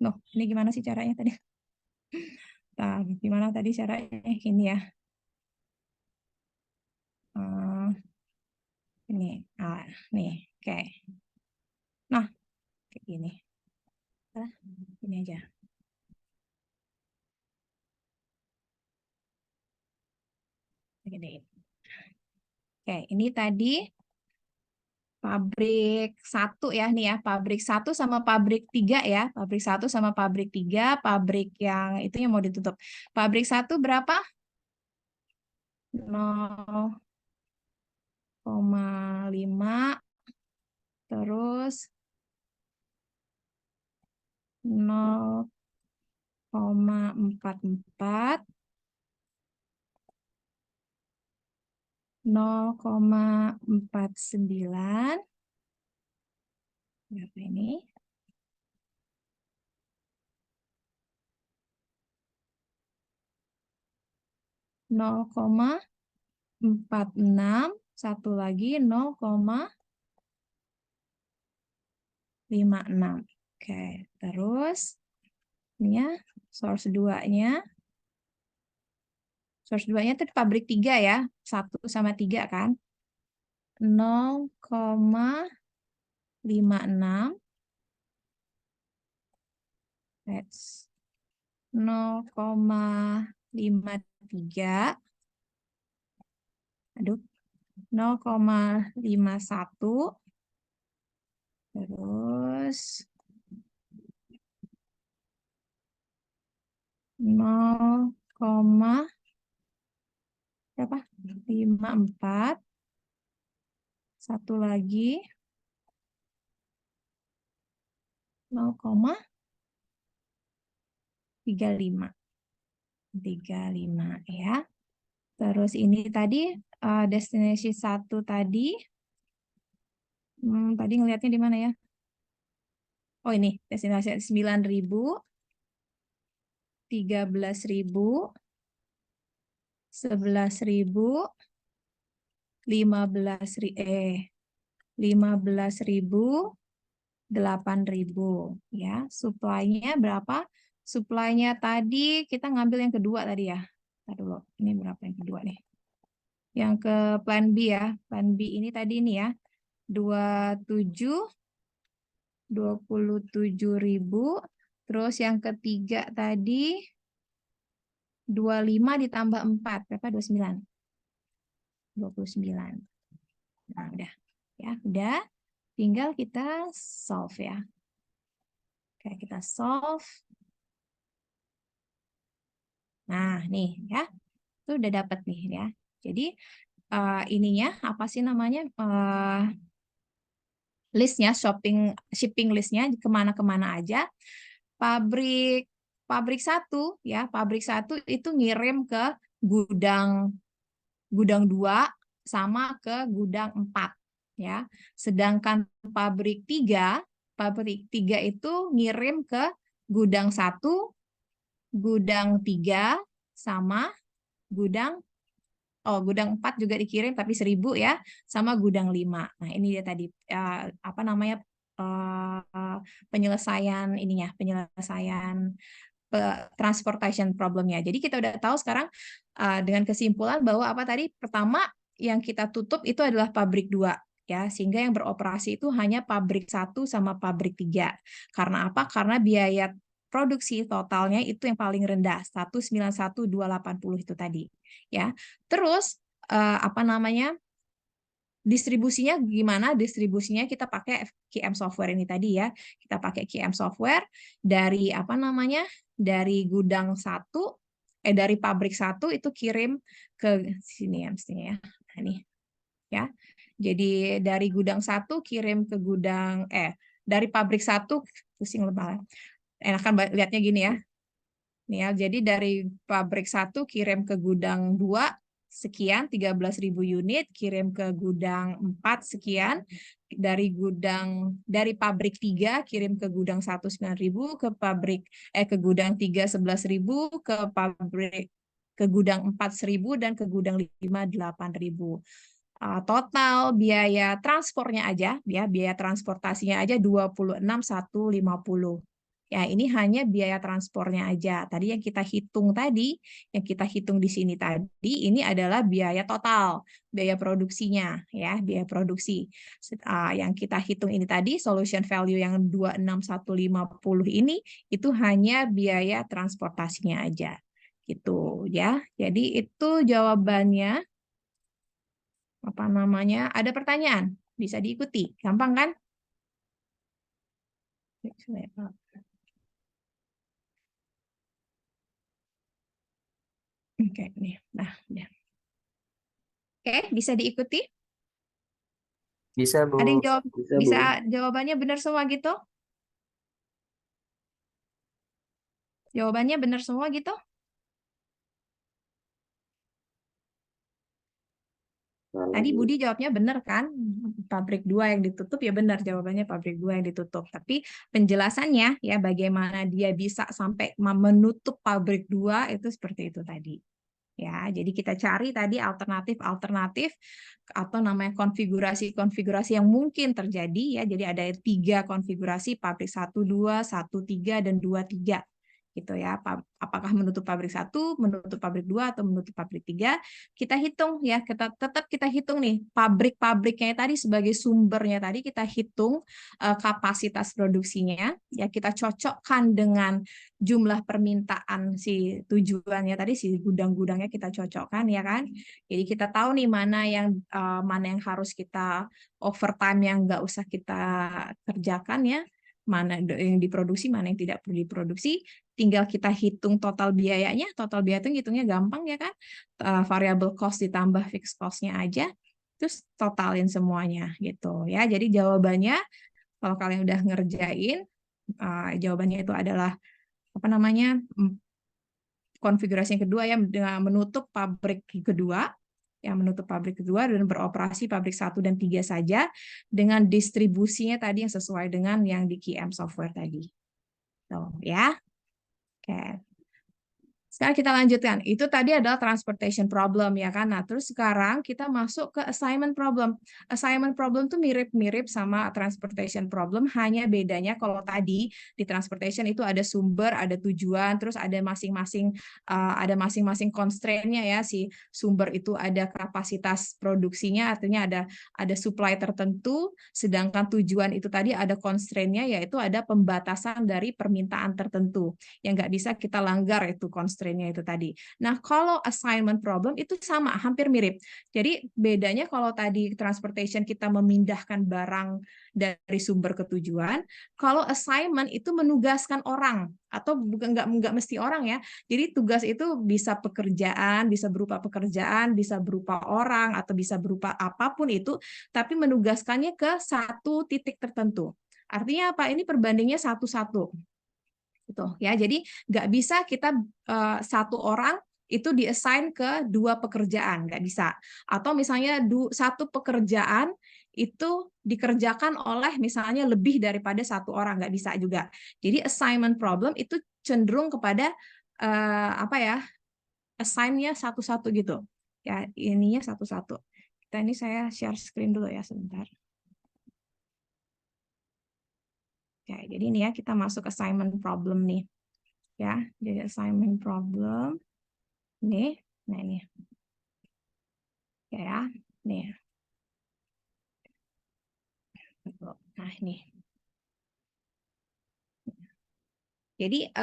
Loh, ini gimana sih caranya tadi? Nah, gimana tadi caranya? Ini ya. Ini, nih, oke. Nah, kayak gini. Ini aja. Oke, ini tadi pabrik 1 ya, nih ya, pabrik 1 sama pabrik 3 ya, pabrik 1 sama pabrik 3, pabrik yang itu yang mau ditutup. Pabrik 1 berapa? 0,5, terus 0,44, 0,49, berapa ini? 0,46, satu lagi 0,56. Oke, terus ini ya source 2-nya. Source 2-nya itu pabrik 3 ya, 1 sama 3 kan. 0,56. That's 0,53. Aduh. 0,51. Terus 0,54. Satu lagi 0,35. 35 ya. Terus ini tadi destinasi 1 tadi. Tadi ngelihatnya di mana ya? Oh, ini destinasi 9.000, 13.000, 11.000, 15.000, 8.000 ya. Supply-nya berapa? Supply-nya tadi kita ngambil yang kedua tadi ya. Ntar dulu, ini berapa yang kedua nih? Yang ke plan B ya. Plan B ini tadi ini ya. 27.000. Terus yang ketiga tadi 25 ditambah 4. Berapa? 29. 29. Nah, udah. Ya, udah. Tinggal kita solve ya. Oke, kita solve. Nah, nih ya. Itu udah dapat nih ya. Jadi ininya apa sih namanya? Listnya, shipping listnya kemana-kemana aja. Pabrik satu ya, pabrik satu itu ngirim ke gudang 2 sama ke gudang 4 ya. Sedangkan pabrik 3 itu ngirim ke gudang 1, gudang 3 sama gudang 4 juga dikirim tapi 1.000 ya, sama gudang 5. Nah, ini dia tadi apa namanya penyelesaian transportation problemnya. Jadi kita udah tahu sekarang dengan kesimpulan bahwa apa tadi? Pertama yang kita tutup itu adalah pabrik 2 ya, sehingga yang beroperasi itu hanya pabrik 1 sama pabrik 3. Karena apa? Karena biaya produksi totalnya itu yang paling rendah, 191.280 itu tadi ya. Terus apa namanya? Distribusinya gimana? Distribusinya kita pakai QM software ini tadi ya. Kita pakai QM software dari apa namanya? Dari gudang 1 dari pabrik 1 itu kirim ke sini ya mestinya ya. Nah, ini ya. Jadi dari gudang 1 kirim ke gudang dari pabrik 1 pusing lebih. Enakan lihatnya gini ya. Nih ya, jadi dari pabrik 1 kirim ke gudang 2 sekian 13.000 unit, kirim ke gudang 4 sekian, dari pabrik 3 kirim ke gudang 1 9.000, ke gudang 3 11.000, ke gudang 4 1.000 dan ke gudang 5 8.000. Total biaya transportnya aja ya, biaya transportasinya aja 26.150. Ya, ini hanya biaya transportnya aja. Tadi yang kita hitung di sini tadi, ini adalah biaya total, biaya produksinya, ya, biaya produksi. Yang kita hitung ini tadi, solution value yang 26.150 ini, itu hanya biaya transportasinya aja. Gitu, ya. Jadi itu jawabannya. Apa namanya? Ada pertanyaan? Bisa diikuti. Gampang kan? Oke, nih. Nah, ya. Oke, bisa diikuti? Bisa, Bu. Ada yang jawab, Bisa, Bu. bisa jawabannya benar semua gitu? Jawabannya benar semua gitu? Tadi Budi jawabnya benar kan? Pabrik 2 yang ditutup ya benar jawabannya pabrik 2 yang ditutup. Tapi penjelasannya ya bagaimana dia bisa sampai menutup pabrik 2 itu seperti itu tadi. Ya, jadi kita cari tadi alternatif atau namanya konfigurasi yang mungkin terjadi ya. Jadi ada 3 konfigurasi pabrik 1 2, 1 3 dan 2 3 gitu ya. Apakah menutup pabrik 1, menutup pabrik 2 atau menutup pabrik 3? Kita hitung ya, tetap kita hitung nih pabrik-pabriknya tadi sebagai sumbernya tadi kita hitung kapasitas produksinya ya, kita cocokkan dengan jumlah permintaan si tujuannya tadi, si gudang-gudangnya kita cocokkan ya kan. Jadi kita tahu nih mana yang harus kita overtime yang nggak usah kita kerjakan ya, mana yang diproduksi, mana yang tidak perlu diproduksi. Tinggal kita hitung total biayanya. Total biaya itu hitungnya gampang ya kan. Variable cost ditambah fixed cost-nya aja, terus totalin semuanya gitu ya. Jadi jawabannya kalau kalian udah ngerjain, jawabannya itu adalah apa namanya konfigurasi yang kedua ya, dengan menutup pabrik kedua dan beroperasi pabrik 1 dan 3 saja dengan distribusinya tadi yang sesuai dengan yang di QM software tadi. Tuh, ya. Oke. Sekarang kita lanjutkan. Itu tadi adalah transportation problem ya kan. Nah, terus sekarang kita masuk ke assignment problem. Assignment problem tuh mirip-mirip sama transportation problem, hanya bedanya kalau tadi di transportation itu ada sumber, ada tujuan, terus ada masing-masing constraint-nya ya. Si sumber itu ada kapasitas produksinya, artinya ada supply tertentu, sedangkan tujuan itu tadi ada constraint-nya, yaitu ada pembatasan dari permintaan tertentu yang nggak bisa kita langgar, itu constraint-nya itu tadi. Nah, kalau assignment problem itu sama, hampir mirip. Jadi bedanya kalau tadi transportation kita memindahkan barang dari sumber ke tujuan, kalau assignment itu menugaskan orang, atau bukan nggak mesti orang ya. Jadi tugas itu bisa pekerjaan, bisa berupa orang, atau bisa berupa apapun itu, tapi menugaskannya ke satu titik tertentu. Artinya apa? Ini perbandingnya 1:1. Gitu ya, jadi nggak bisa kita satu orang itu diassign ke 2 pekerjaan, nggak bisa. Atau misalnya satu pekerjaan itu dikerjakan oleh misalnya lebih daripada 1 orang, nggak bisa juga. Jadi assignment problem itu cenderung kepada apa ya, assign-nya 1:1 gitu. Ya, ininya 1:1. Ini saya share screen dulu ya sebentar. Oke, jadi ini ya kita masuk assignment problem nih. Ya, jadi assignment problem. Nih, nah ini. Ya, nih. Nah, ini. Jadi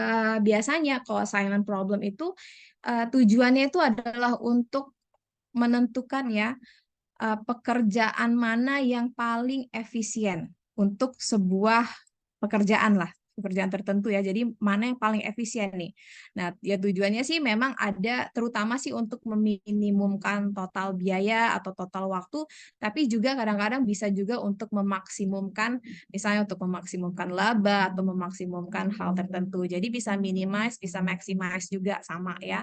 biasanya kalau assignment problem itu tujuannya itu adalah untuk menentukan ya pekerjaan mana yang paling efisien untuk sebuah pekerjaan tertentu ya. Jadi mana yang paling efisien nih. Nah, ya tujuannya sih memang ada terutama sih untuk meminimumkan total biaya atau total waktu, tapi juga kadang-kadang bisa juga untuk memaksimumkan, misalnya untuk memaksimumkan laba atau memaksimumkan hal tertentu. Jadi bisa minimize, bisa maximize juga sama ya.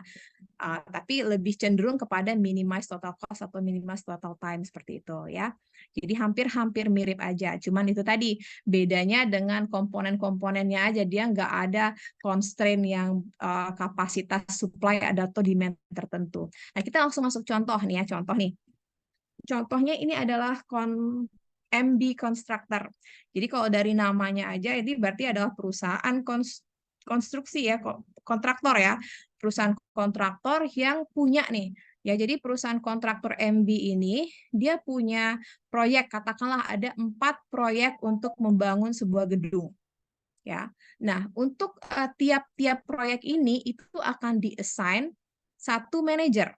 Tapi lebih cenderung kepada minimize total cost atau minimize total time seperti itu ya. Jadi hampir-hampir mirip aja. Cuman itu tadi bedanya dengan komponen-komponennya aja, dia nggak ada constraint yang kapasitas supply atau demand tertentu. Nah, kita langsung masuk contoh nih ya, contoh nih. Contohnya ini adalah MB Constructor. Jadi kalau dari namanya aja ini berarti adalah perusahaan konstruksi ya, kontraktor ya. Perusahaan kontraktor yang punya nih. Ya, jadi perusahaan kontraktor MB ini dia punya proyek, katakanlah ada 4 proyek untuk membangun sebuah gedung. Ya. Nah, untuk tiap-tiap proyek ini itu akan diassign satu manajer.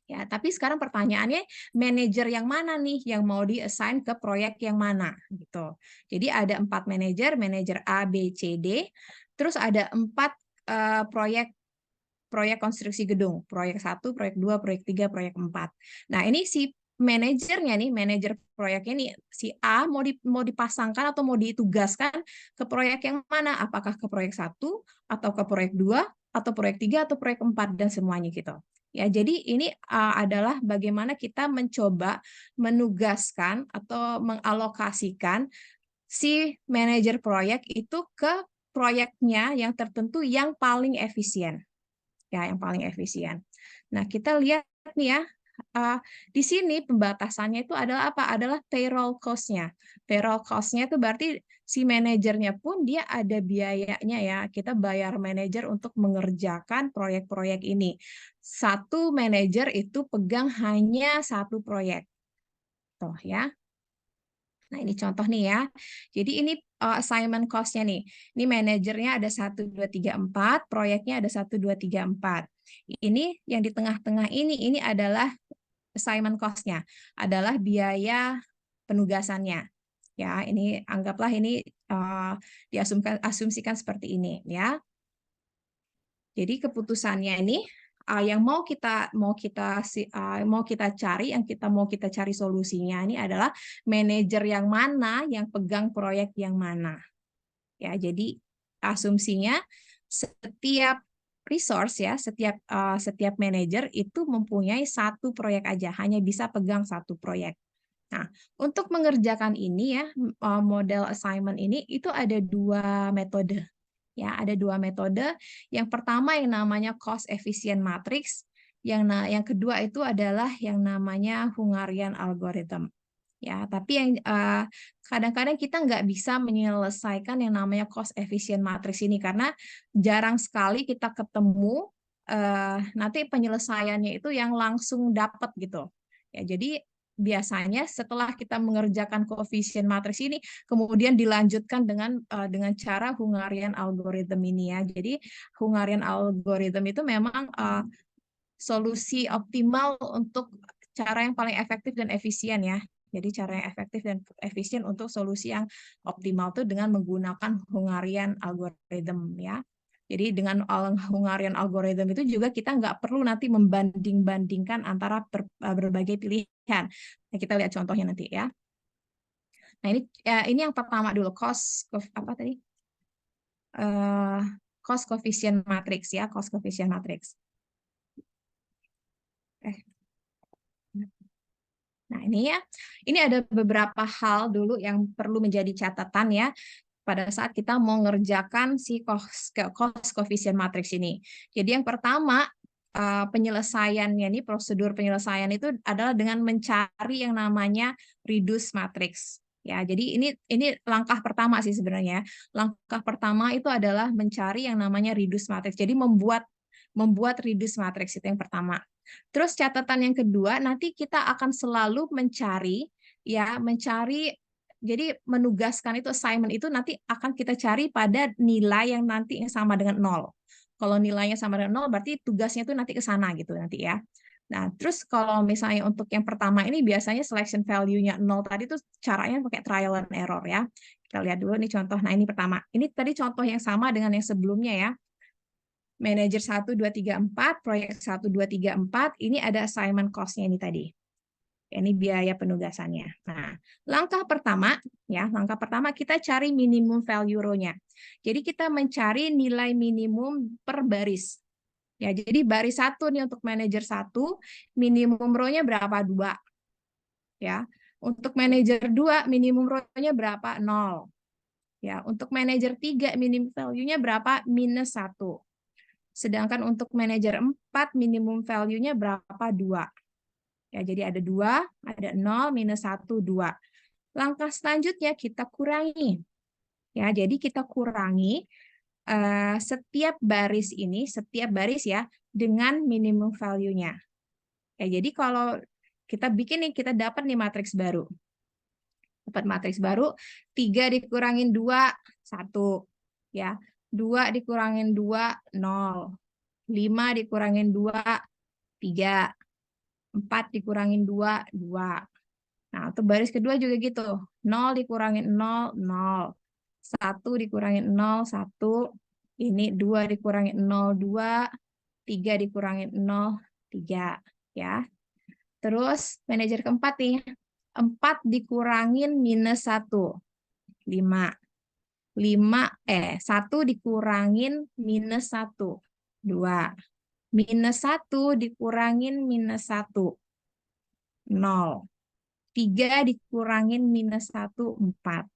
Ya, tapi sekarang pertanyaannya manajer yang mana nih yang mau diassign ke proyek yang mana gitu. Jadi ada 4 manajer A, B, C, D. Terus ada 4 proyek konstruksi gedung. Proyek 1, proyek 2, proyek 3, proyek 4. Nah, ini si manajernya nih, manajer proyek ini si A mau dipasangkan atau mau ditugaskan ke proyek yang mana? Apakah ke proyek 1 atau ke proyek 2 atau proyek 3 atau proyek 4 dan semuanya gitu. Ya, jadi ini adalah bagaimana kita mencoba menugaskan atau mengalokasikan si manajer proyek itu ke proyeknya yang tertentu yang paling efisien. Ya, yang paling efisien. Nah, kita lihat nih ya, di sini pembatasannya itu adalah apa? Adalah payroll cost-nya. Payroll cost-nya itu berarti si manajernya pun dia ada biayanya ya. Kita bayar manajer untuk mengerjakan proyek-proyek ini. Satu manajer itu pegang hanya satu proyek. Tuh ya. Nah, ini contoh nih ya. Jadi ini assignment cost-nya nih. Ini manajernya ada 1, 2, 3, 4, proyeknya ada 1, 2, 3, 4. Ini yang di tengah-tengah ini adalah assignment cost-nya, adalah biaya penugasannya. Ya, ini anggaplah ini diasumsikan seperti ini ya. Jadi keputusannya ini yang mau kita cari, yang mau kita cari solusinya ini adalah manajer yang mana yang pegang proyek yang mana. Ya, jadi asumsinya setiap resource ya, setiap manajer itu mempunyai satu proyek aja, hanya bisa pegang satu proyek. Nah, untuk mengerjakan ini ya, model assignment ini itu ada 2 metode. Ya, ada dua metode. Yang pertama yang namanya cost efficient matrix, yang kedua itu adalah yang namanya Hungarian algorithm. Ya, tapi yang kadang-kadang kita nggak bisa menyelesaikan yang namanya cost efficient matrix ini karena jarang sekali kita ketemu nanti penyelesaiannya itu yang langsung dapat gitu. Ya, jadi biasanya setelah kita mengerjakan coefficient matrix ini kemudian dilanjutkan dengan cara Hungarian algorithm ini ya. Jadi Hungarian algorithm itu memang solusi optimal untuk cara yang paling efektif dan efisien ya. Jadi cara yang efektif dan efisien untuk solusi yang optimal itu dengan menggunakan Hungarian algorithm ya. Jadi dengan Hungarian algorithm itu juga kita nggak perlu nanti membanding-bandingkan antara berbagai pilihan. Nah, kita lihat contohnya nanti ya. Nah ini yang pertama dulu cost coefficient matrix ya, cost coefficient matrix. Nah ini ya, ini ada beberapa hal dulu yang perlu menjadi catatan ya pada saat kita mau ngerjakan si cost coefficient matrix ini. Jadi yang pertama penyelesaiannya nih, prosedur penyelesaian itu adalah dengan mencari yang namanya reduce matrix. Ya, jadi ini langkah pertama sih sebenarnya. Langkah pertama itu adalah mencari yang namanya reduce matrix. Jadi membuat reduce matrix itu yang pertama. Terus catatan yang kedua, nanti kita akan selalu mencari jadi menugaskan itu assignment itu nanti akan kita cari pada nilai yang nanti sama dengan 0. Kalau nilainya sama dengan 0 berarti tugasnya itu nanti ke sana gitu nanti ya. Nah, terus kalau misalnya untuk yang pertama ini biasanya selection value-nya 0 tadi itu caranya pakai trial and error ya. Kita lihat dulu nih contoh. Nah, ini pertama. Ini tadi contoh yang sama dengan yang sebelumnya ya. Manager 1, 2, 3, 4, proyek 1, 2, 3, 4, ini ada assignment cost-nya ini tadi. Ini biaya penugasannya. Nah, langkah pertama kita cari minimum value row-nya. Jadi kita mencari nilai minimum per baris. Ya, jadi baris 1 nih untuk manajer 1, minimum row-nya berapa? 2. Ya. Untuk manajer 2, minimum row-nya berapa? 0. Ya, untuk manajer 3, minimum value-nya berapa? -1. Sedangkan untuk manajer 4, minimum value-nya berapa? 2. Ya, jadi ada 2, ada 0, -1, 2. Langkah selanjutnya kita kurangi. Ya, jadi kita kurangi setiap baris ya dengan minimum value-nya. Ya, jadi kalau kita bikin nih, kita dapat nih matriks baru. Dapat matriks baru, 3 dikurangin 2, 1. Ya, 2 dikurangin 2, 0. 5 dikurangin 2, 3. 4 dikurangin 2, 2. Nah, untuk baris kedua juga gitu. 0 dikurangin 0, 0. 1 dikurangin 0, 1. Ini 2 dikurangin 0, 2. 3 dikurangin 0, 3. Ya. Terus, manajer keempat nih. 4 dikurangin -1. 5. 1 dikurangin -1. 2. -1 dikurangin -1. 0. 3 dikurangin -1, 4.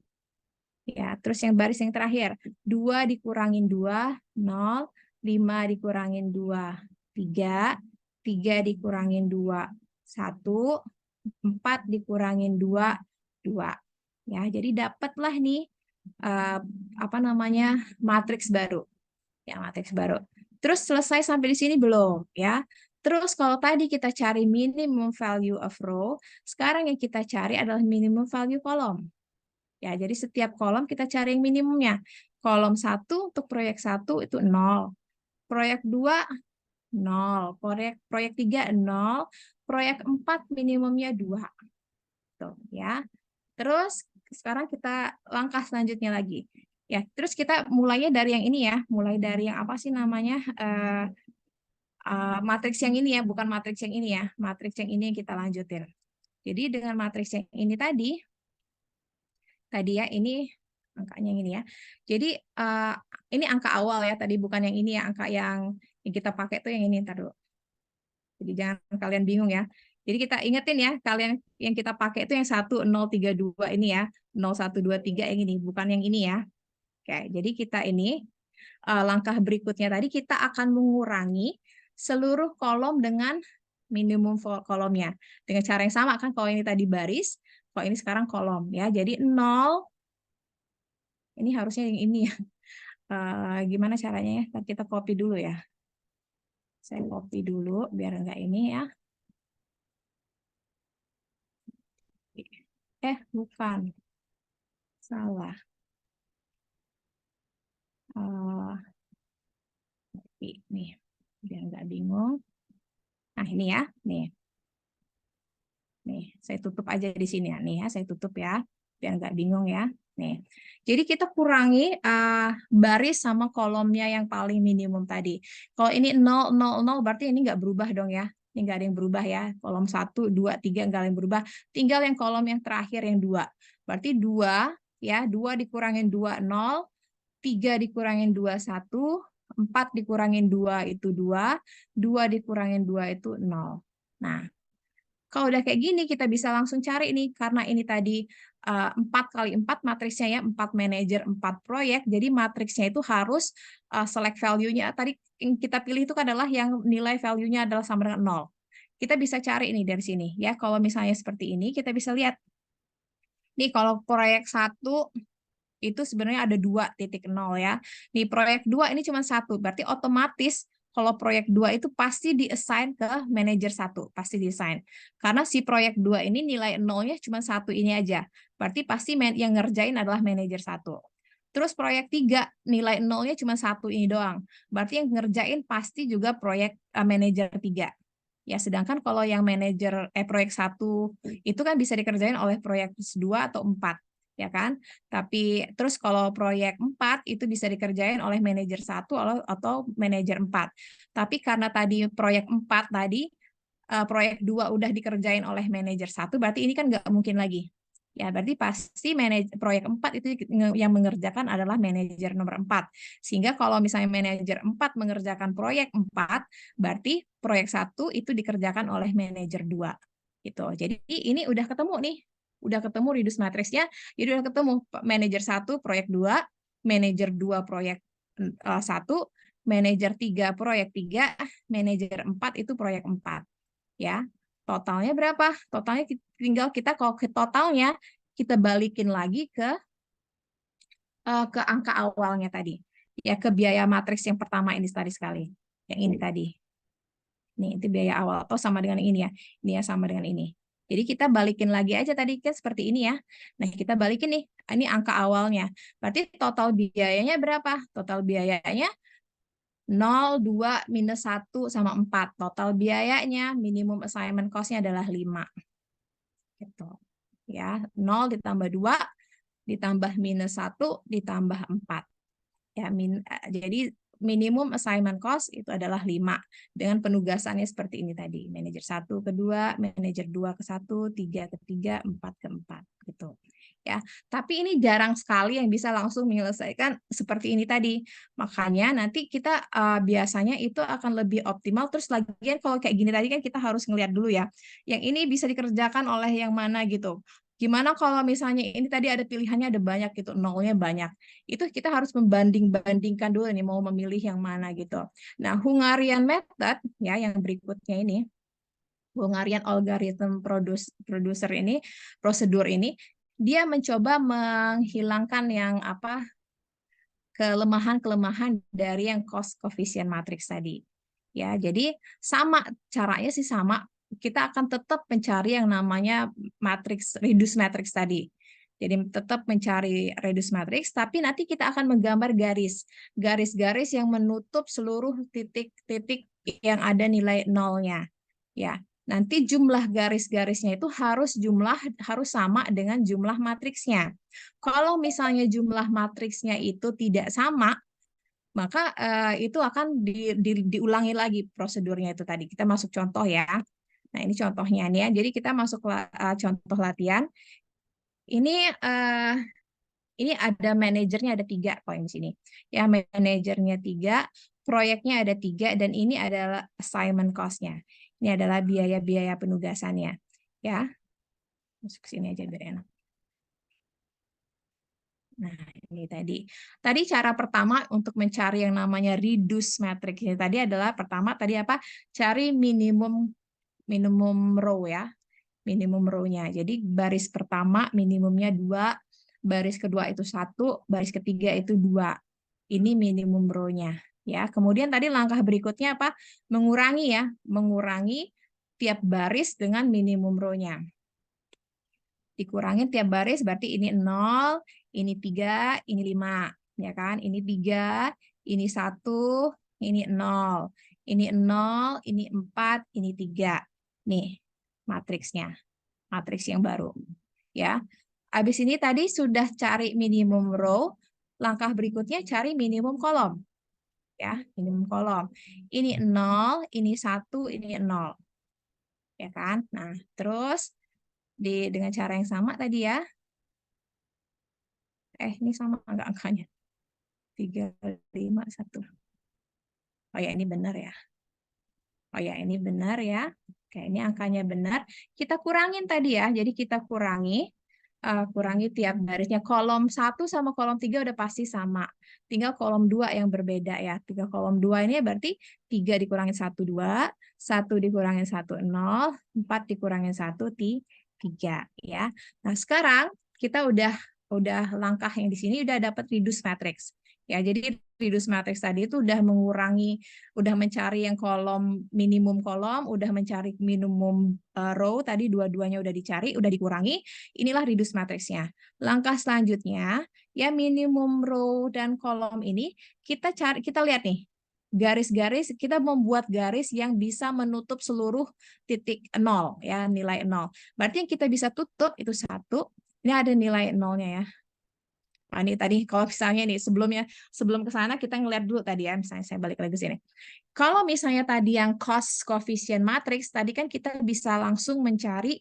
Ya, terus yang baris yang terakhir, 2 dikurangin 2, 0. 5 dikurangin 2, 3. 3 dikurangin 2, 1. 4 dikurangin 2, 2. Ya, jadi dapatlah nih matriks baru. Ya, matriks baru. Terus selesai sampai di sini belum ya? Terus kalau tadi kita cari minimum value of row, sekarang yang kita cari adalah minimum value kolom. Ya, jadi setiap kolom kita cari yang minimumnya. Kolom 1 untuk proyek 1 itu 0. Proyek 2 0. Proyek 3 0. Proyek 4 minimumnya 2. Tuh, ya. Terus sekarang kita langkah selanjutnya lagi. Ya, terus kita mulainya dari yang ini ya, mulai dari yang apa sih namanya? Matriks yang ini ya, bukan matriks yang ini ya. Matriks yang ini yang kita lanjutin. Jadi dengan matriks yang ini tadi ya, ini angkanya yang ini ya. Jadi ini angka awal ya, tadi bukan yang ini ya, angka yang kita pakai itu yang ini, ntar dulu. Jadi jangan kalian bingung ya. Jadi kita ingetin ya, kalian yang kita pakai itu yang 1032 ini ya, 0123 yang ini, bukan yang ini ya. Oke, jadi kita ini langkah berikutnya tadi kita akan mengurangi seluruh kolom dengan minimum kolomnya. Dengan cara yang sama kan, kalau ini tadi baris, kalau ini sekarang kolom ya. Jadi 0, ini harusnya yang ini ya. Gimana caranya ya? Ntar kita copy dulu ya. Saya copy dulu biar enggak ini ya. Bukan. Salah. Nih, biar nggak bingung. Nah, ini ya. Nih, saya tutup aja di sini ya. Nih ya, saya tutup ya. Biar nggak bingung ya. Nih. Jadi kita kurangi baris sama kolomnya yang paling minimum tadi. Kalau ini 0, 0, 0 berarti ini nggak berubah dong ya. Ini nggak ada yang berubah ya. Kolom 1, 2, 3 nggak ada yang berubah. Tinggal yang kolom yang terakhir yang 2. Berarti 2 ya, 2 dikurangin 2, 0. 3 dikurangin 2, 1. 4 dikurangin 2 itu 2. 2 dikurangin 2 itu 0. Nah, kalau udah kayak gini, kita bisa langsung cari nih, karena ini tadi 4 kali 4 matriksnya ya, 4 manajer, 4 proyek, jadi matriksnya itu harus select value-nya. Tadi yang kita pilih itu adalah yang nilai value-nya adalah sama dengan 0. Kita bisa cari ini dari sini. Ya, kalau misalnya seperti ini, kita bisa lihat. Nih, kalau proyek 1, itu sebenarnya ada 2.0 ya. Nih, proyek 2 ini cuma 1, berarti otomatis kalau proyek 2 itu pasti di-assign ke manajer 1, pasti di-assign. Karena si proyek 2 ini nilai 0-nya cuma 1 ini aja. Berarti pasti yang ngerjain adalah manajer 1. Terus proyek 3, nilai 0-nya cuma 1 ini doang. Berarti yang ngerjain pasti juga proyek manajer 3. Ya, sedangkan kalau yang manajer proyek 1 itu kan bisa dikerjain oleh proyek 2 atau 4. Ya kan? Tapi terus kalau proyek 4 itu bisa dikerjain oleh manajer 1 atau manajer 4. Tapi karena tadi proyek 4 tadi, proyek 2 udah dikerjain oleh manajer 1, berarti ini kan nggak mungkin lagi. Ya, berarti pasti proyek 4 itu yang mengerjakan adalah manajer nomor 4. Sehingga kalau misalnya manajer 4 mengerjakan proyek 4, berarti proyek 1 itu dikerjakan oleh manajer 2. Gitu. Jadi ini udah ketemu nih. Udah ketemu reduce matriksnya, jadi udah ketemu manajer 1 proyek 2, manajer 2 proyek 1, manajer 3 proyek 3, manajer 4 itu proyek 4. Ya. Totalnya berapa? Totalnya tinggal kita kalau ke totalnya kita balikin lagi ke angka awalnya tadi. Ya, ke biaya matriks yang pertama ini tadi sekali. Yang ini tadi. Nih, itu biaya awal atau sama dengan ini ya. Ini ya sama dengan ini. Jadi kita balikin lagi aja tadi kan seperti ini ya. Nah, kita balikin nih. Ini angka awalnya. Berarti total biayanya berapa? Total biayanya 0, 2, minus 1, sama 4. Total biayanya minimum assignment cost-nya adalah 5. Gitu. Ya, 0 ditambah 2, ditambah minus 1, ditambah 4. Ya, jadi minimum assignment cost itu adalah 5 dengan penugasannya seperti ini tadi. Manajer 1 ke 2, manajer 2 ke 1, 3 ke 3, 4 ke 4 gitu. Ya, tapi ini jarang sekali yang bisa langsung menyelesaikan seperti ini tadi. Makanya nanti kita biasanya itu akan lebih optimal. Terus lagian kalau kayak gini tadi kan kita harus ngelihat dulu ya. Yang ini bisa dikerjakan oleh yang mana gitu. Gimana kalau misalnya ini tadi ada pilihannya ada banyak gitu, nolnya banyak. Itu kita harus membanding-bandingkan dulu nih mau memilih yang mana gitu. Nah, Hungarian method ya yang berikutnya ini. Hungarian algorithm producer ini, prosedur ini dia mencoba menghilangkan yang kelemahan-kelemahan dari yang cost coefficient matrix tadi. Ya, jadi sama caranya sih sama. Kita akan tetap mencari yang namanya matrix reduce matrix tadi. Jadi tetap mencari reduce matrix, tapi nanti kita akan menggambar garis-garis yang menutup seluruh titik-titik yang ada nilai nolnya. Ya, nanti jumlah garis-garisnya itu harus sama dengan jumlah matriksnya. Kalau misalnya jumlah matriksnya itu tidak sama, maka itu akan diulangi lagi prosedurnya itu tadi. Kita masuk contoh ya. Nah, ini contohnya nih ya. Jadi kita masuk contoh latihan. Ini ada manajernya ada 3 poin di sini. Ya, manajernya 3, proyeknya ada 3, dan ini adalah assignment cost-nya. Ini adalah biaya-biaya penugasannya. Ya, masuk sini aja biar enak. Nah, ini tadi. Tadi cara pertama untuk mencari yang namanya reduce matrix ini tadi adalah pertama tadi apa? Cari minimum row ya. Minimum row-nya. Jadi baris pertama minimumnya 2, baris kedua itu 1, baris ketiga itu 2. Ini minimum row-nya ya. Kemudian tadi langkah berikutnya apa? Mengurangi ya, mengurangi tiap baris dengan minimum row-nya. Dikurangin tiap baris berarti ini 0, ini 3, ini 5, ya kan? Ini 3, ini 1, ini 0. Ini 0, ini 4, ini 3. Nih, matriksnya. Matriks yang baru. Ya. Habis ini tadi sudah cari minimum row, langkah berikutnya cari minimum kolom. Ya, minimum kolom. Ini 0, ini 1, ini 0. Ya kan? Nah, terus dengan cara yang sama tadi ya. Ini sama enggak angkanya? 3, 5, 1. Oh ya, ini benar ya. Oh ya, ini benar ya. Oke, ini angkanya benar. Kita kurangin tadi ya. Jadi kita kurangi tiap barisnya. Kolom 1 sama kolom 3 udah pasti sama. Tinggal kolom 2 yang berbeda ya. 3 kolom 2 ini berarti 3 dikurangin 1, 2. 1 dikurangin 1, 0. 4 dikurangin 1, 3. Ya. Nah, sekarang kita udah langkah yang di sini udah dapat reduce matrix. Ya, jadi reduce matrix tadi itu udah mengurangi, udah mencari yang kolom minimum kolom, udah mencari minimum row tadi dua-duanya udah dicari, udah dikurangi. Inilah reduce matrixnya. Langkah selanjutnya ya minimum row dan kolom ini kita lihat nih. Garis-garis kita membuat garis yang bisa menutup seluruh titik 0 ya, nilai 0. Berarti yang kita bisa tutup itu 1. Ini ada nilai 0-nya ya. Nah, ini tadi kalau misalnya nih sebelum ke sana kita ngeliat dulu tadi ya, misalnya saya balik lagi ke sini. Kalau misalnya tadi yang cost coefficient matrix tadi kan kita bisa langsung mencari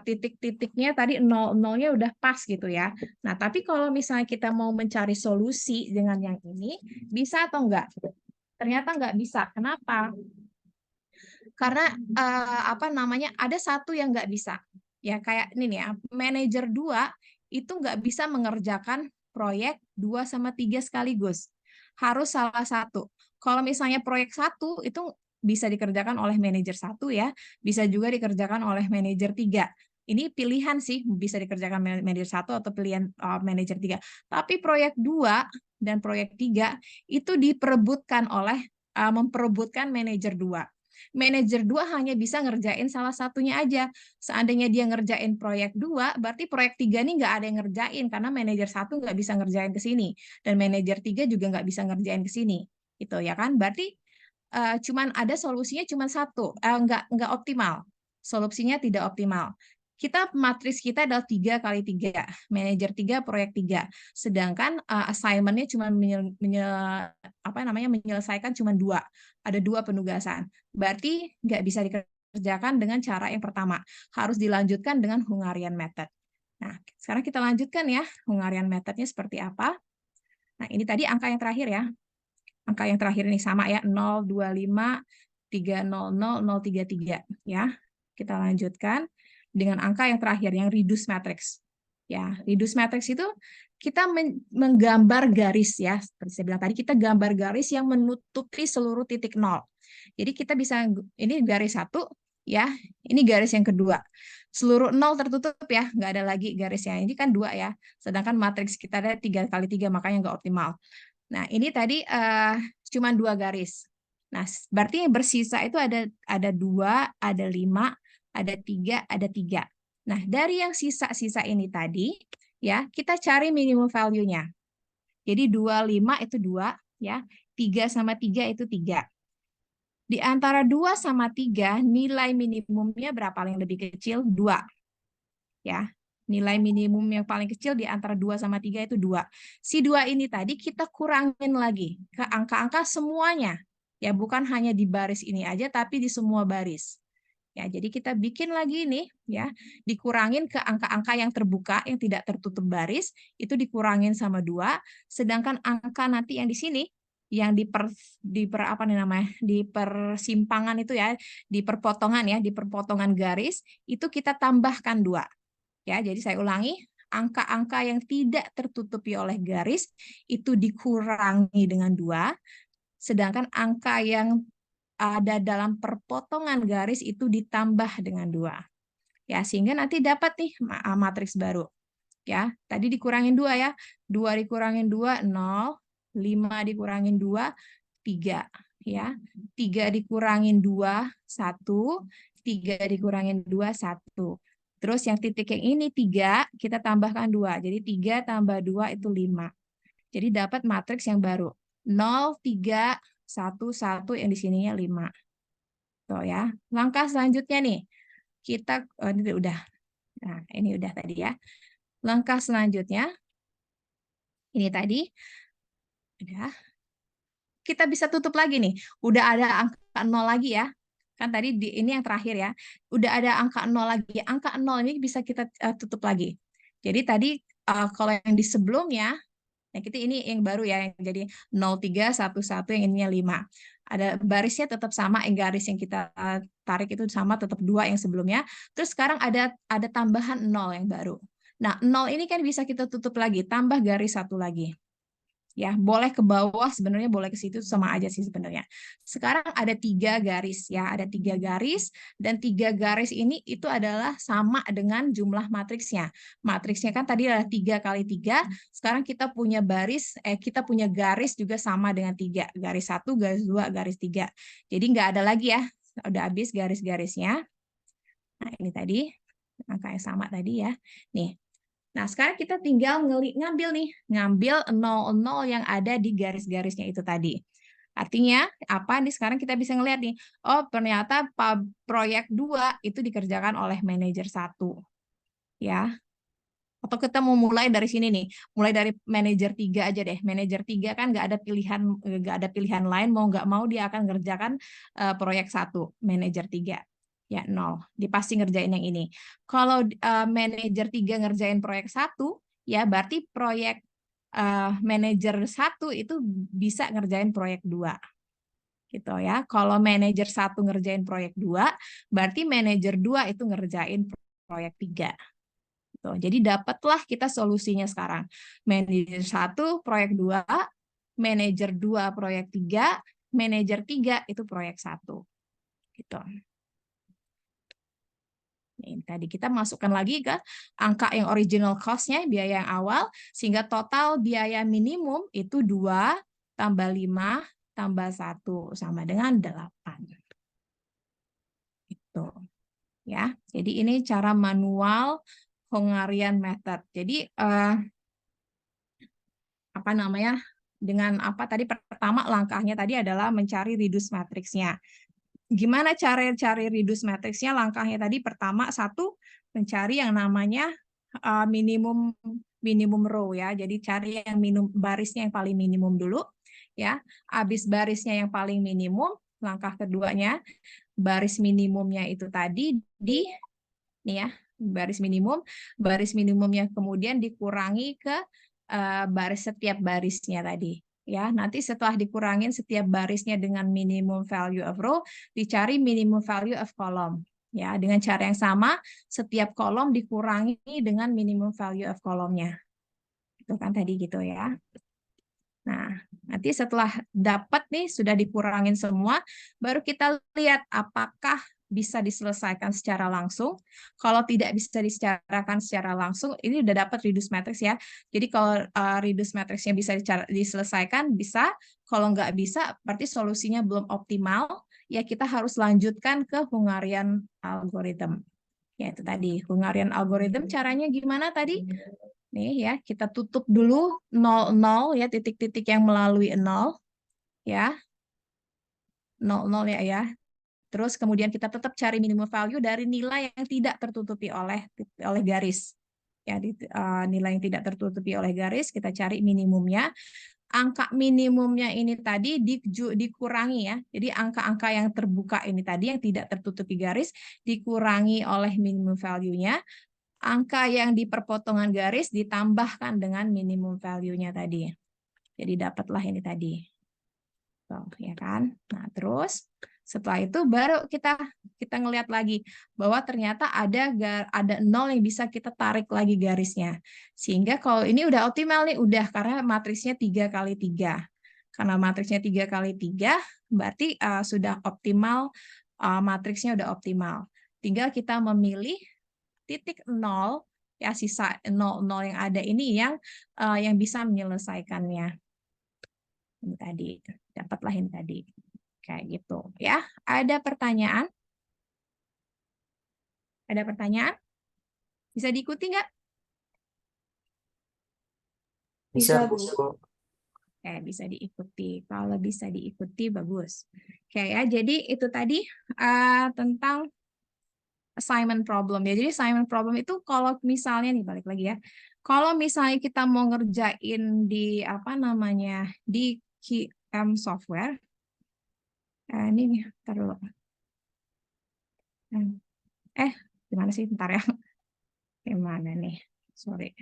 titik-titiknya tadi 0-0-nya udah pas gitu ya. Nah, tapi kalau misalnya kita mau mencari solusi dengan yang ini, bisa atau enggak? Ternyata enggak bisa. Kenapa? Karena ada satu yang enggak bisa. Ya kayak ini nih ya, manajer 2 itu nggak bisa mengerjakan proyek 2 sama 3 sekaligus. Harus salah satu. Kalau misalnya proyek 1 itu bisa dikerjakan oleh manajer 1 ya, bisa juga dikerjakan oleh manajer 3. Ini pilihan sih, bisa dikerjakan manajer 1 atau pilihan manajer 3. Tapi proyek 2 dan proyek 3 itu memperebutkan manajer 2. Manajer 2 hanya bisa ngerjain salah satunya aja. Seandainya dia ngerjain proyek 2, berarti proyek 3 ini nggak ada yang ngerjain, karena manajer 1 nggak bisa ngerjain ke sini. Dan manajer 3 juga nggak bisa ngerjain ke sini. Gitu ya kan? Berarti cuman ada solusinya cuma satu, nggak optimal. Solusinya tidak optimal. Matriks kita adalah 3 kali 3, manajer 3, proyek 3. Sedangkan assignment-nya cuma menyelesaikan cuma 2. Ada 2 penugasan. Berarti nggak bisa dikerjakan dengan cara yang pertama. Harus dilanjutkan dengan Hungarian method. Nah, sekarang kita lanjutkan ya, Hungarian method-nya seperti apa. Nah, ini tadi angka yang terakhir ya. Angka yang terakhir ini sama ya, 025 300 033 ya. Kita lanjutkan dengan angka yang terakhir yang reduce matrix. Ya, reduce matrix itu kita menggambar garis ya, seperti saya bilang tadi kita gambar garis yang menutupi seluruh titik 0. Jadi kita bisa ini garis 1 ya, ini garis yang kedua. Seluruh 0 tertutup ya, nggak ada lagi garisnya. Ini kan 2 ya. Sedangkan matriks kita ada 3 kali 3 makanya nggak optimal. Nah, ini tadi cuma 2 garis. Nah, berarti yang bersisa itu ada 2, ada 5, ada 3, ada 3. Nah, dari yang sisa-sisa ini tadi, ya kita cari minimum value-nya. Jadi 25 itu 2, ya. 3 sama 3 itu 3. Di antara 2 sama 3, nilai minimumnya berapa yang lebih kecil? 2. Ya, nilai minimum yang paling kecil di antara 2 sama 3 itu 2. Si 2 ini tadi kita kurangin lagi ke angka-angka semuanya. Ya, bukan hanya di baris ini aja, tapi di semua baris. Ya, jadi kita bikin lagi nih, ya, dikurangin ke angka-angka yang terbuka, yang tidak tertutup baris, itu dikurangin sama 2, sedangkan angka nanti yang di sini, yang di persimpangan itu ya, di perpotongan garis, itu kita tambahkan 2. Ya, jadi saya ulangi, angka-angka yang tidak tertutupi oleh garis itu dikurangi dengan 2, sedangkan angka yang ada dalam perpotongan garis itu ditambah dengan 2. Ya, sehingga nanti dapat nih matriks baru. Ya, tadi dikurangin 2 ya. 2 dikurangin 2, 0. 5 dikurangin 2, 3. Ya, 3 dikurangin 2, 1. 3 dikurangin 2, 1. Terus yang titik yang ini 3, kita tambahkan 2. Jadi 3 tambah 2 itu 5. Jadi dapat matriks yang baru. 0, 3, 1, 1, yang di sininya 5. Tuh ya. Langkah selanjutnya nih. Kita, ini udah. Nah, ini udah tadi ya. Langkah selanjutnya, ini tadi. Udah. Kita bisa tutup lagi nih. Udah ada angka 0 lagi ya. Kan tadi ini yang terakhir ya. Udah ada angka 0 lagi. Angka 0 ini bisa kita tutup lagi. Jadi tadi kalau yang di sebelumnya, nah kita ini yang baru ya, yang jadi 03, 11, yang ininya 5. Ada barisnya tetap sama, garis yang kita tarik itu sama, tetap 2 yang sebelumnya. Terus sekarang ada tambahan 0 yang baru. Nah, 0 ini kan bisa kita tutup lagi, tambah garis 1 lagi. Ya, boleh ke bawah, sebenarnya boleh ke situ, sama aja sih sebenarnya. Sekarang ada 3 garis ya, ada 3 garis, dan 3 garis ini itu adalah sama dengan jumlah matriksnya. Matriksnya kan tadi adalah 3 kali 3, sekarang kita punya garis juga sama dengan 3, garis 1, garis 2, garis 3. Jadi nggak ada lagi ya, udah habis garis-garisnya. Nah, ini tadi angka yang sama tadi ya. Nih. Nah, sekarang kita tinggal ngambil 0,0 yang ada di garis-garisnya itu tadi. Artinya, apa nih sekarang kita bisa ngelihat nih, oh ternyata proyek 2 itu dikerjakan oleh manajer 1. Ya. Atau kita mau mulai dari sini nih, mulai dari manajer 3 aja deh. Manajer 3 kan nggak ada pilihan lain, mau nggak mau dia akan ngerjakan proyek 1, manajer 3. Ya, 0. Dia pasti ngerjain yang ini. Kalau manajer 3 ngerjain proyek 1, ya berarti proyek manajer 1 itu bisa ngerjain proyek 2. Gitu ya. Kalau manajer 1 ngerjain proyek 2, berarti manajer 2 itu ngerjain proyek 3. Gitu. Jadi dapatlah kita solusinya sekarang. Manajer 1 proyek 2, manajer 2 proyek 3, manajer 3 itu proyek 1. Gitu. Ini tadi kita masukkan lagi ke angka yang original cost-nya, biaya yang awal, sehingga total biaya minimum itu 2 tambah 5 tambah 1 sama dengan 8. Itu. Ya. Jadi ini cara manual Hungarian method. Jadi apa namanya? Dengan apa tadi pertama langkahnya tadi adalah mencari reduce matriksnya. Gimana cara cari reduce matriksnya? Langkahnya tadi pertama, 1, mencari yang namanya minimum row ya. Jadi cari yang barisnya yang paling minimum dulu ya. Habis barisnya yang paling minimum, langkah keduanya baris minimumnya itu tadi nih ya, baris minimumnya kemudian dikurangi ke setiap barisnya tadi. Ya, nanti setelah dikurangin setiap barisnya dengan minimum value of row, dicari minimum value of column. Ya, dengan cara yang sama, setiap kolom dikurangi dengan minimum value of kolomnya. Itu kan tadi gitu ya. Nah, nanti setelah dapat nih, sudah dikurangin semua, baru kita lihat apakah bisa diselesaikan secara langsung. Kalau tidak bisa dibicarakan secara langsung, ini udah dapat reduce matrix ya. Jadi kalau reduce matrixnya bisa diselesaikan, bisa. Kalau nggak bisa, berarti solusinya belum optimal. Ya kita harus lanjutkan ke Hungarian algorithm. Ya itu tadi, Hungarian algorithm caranya gimana tadi? Nih ya, kita tutup dulu 0,0 ya, titik-titik yang melalui 0. Ya. 0,0 ya. Terus kemudian kita tetap cari minimum value dari nilai yang tidak tertutupi oleh garis. Ya, nilai yang tidak tertutupi oleh garis, kita cari minimumnya. Angka minimumnya ini tadi dikurangi ya. Jadi angka-angka yang terbuka ini tadi yang tidak tertutupi garis dikurangi oleh minimum value-nya. Angka yang di perpotongan garis ditambahkan dengan minimum value-nya tadi. Jadi dapatlah ini tadi. Tuh, ya kan? Nah, terus Setelah itu baru kita ngelihat lagi bahwa ternyata ada 0 yang bisa kita tarik lagi garisnya. Sehingga kalau ini udah optimal nih, udah karena matriksnya 3x3. Karena matriksnya 3x3 berarti sudah optimal, matriksnya udah optimal. Tinggal kita memilih titik 0 ya, sisa 0 yang ada ini yang bisa menyelesaikannya. Ini tadi, dapatlah ini tadi. Kayak gitu ya. Ada pertanyaan? Ada pertanyaan? Bisa diikuti nggak? Bisa, Bisa, Bu. Bu. Oke, bisa diikuti. Kalau bisa diikuti, bagus. Oke ya, jadi itu tadi tentang assignment problem ya. Jadi assignment problem itu kalau misalnya nih, balik lagi ya. Kalau misalnya kita mau ngerjain di di QM software. Ini ntar dulu. Gimana sih? Bentar ya. Gimana nih? Sorry.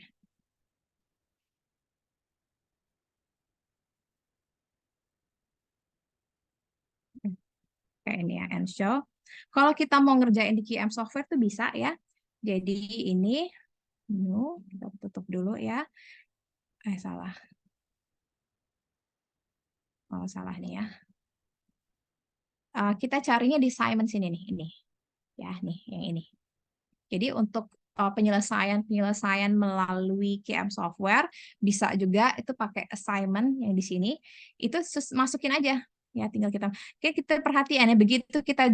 Kayak ini ya, and show. Kalau kita mau ngerjain di QM software tuh bisa ya. Jadi ini, kita tutup dulu ya. Salah. Oh, salah nih ya. Kita carinya di assignment sini nih, ini. Ya, nih, yang ini. Jadi untuk penyelesaian melalui QM software bisa juga itu pakai assignment yang di sini. Itu masukin aja. Ya, tinggal kita perhatian ya, begitu kita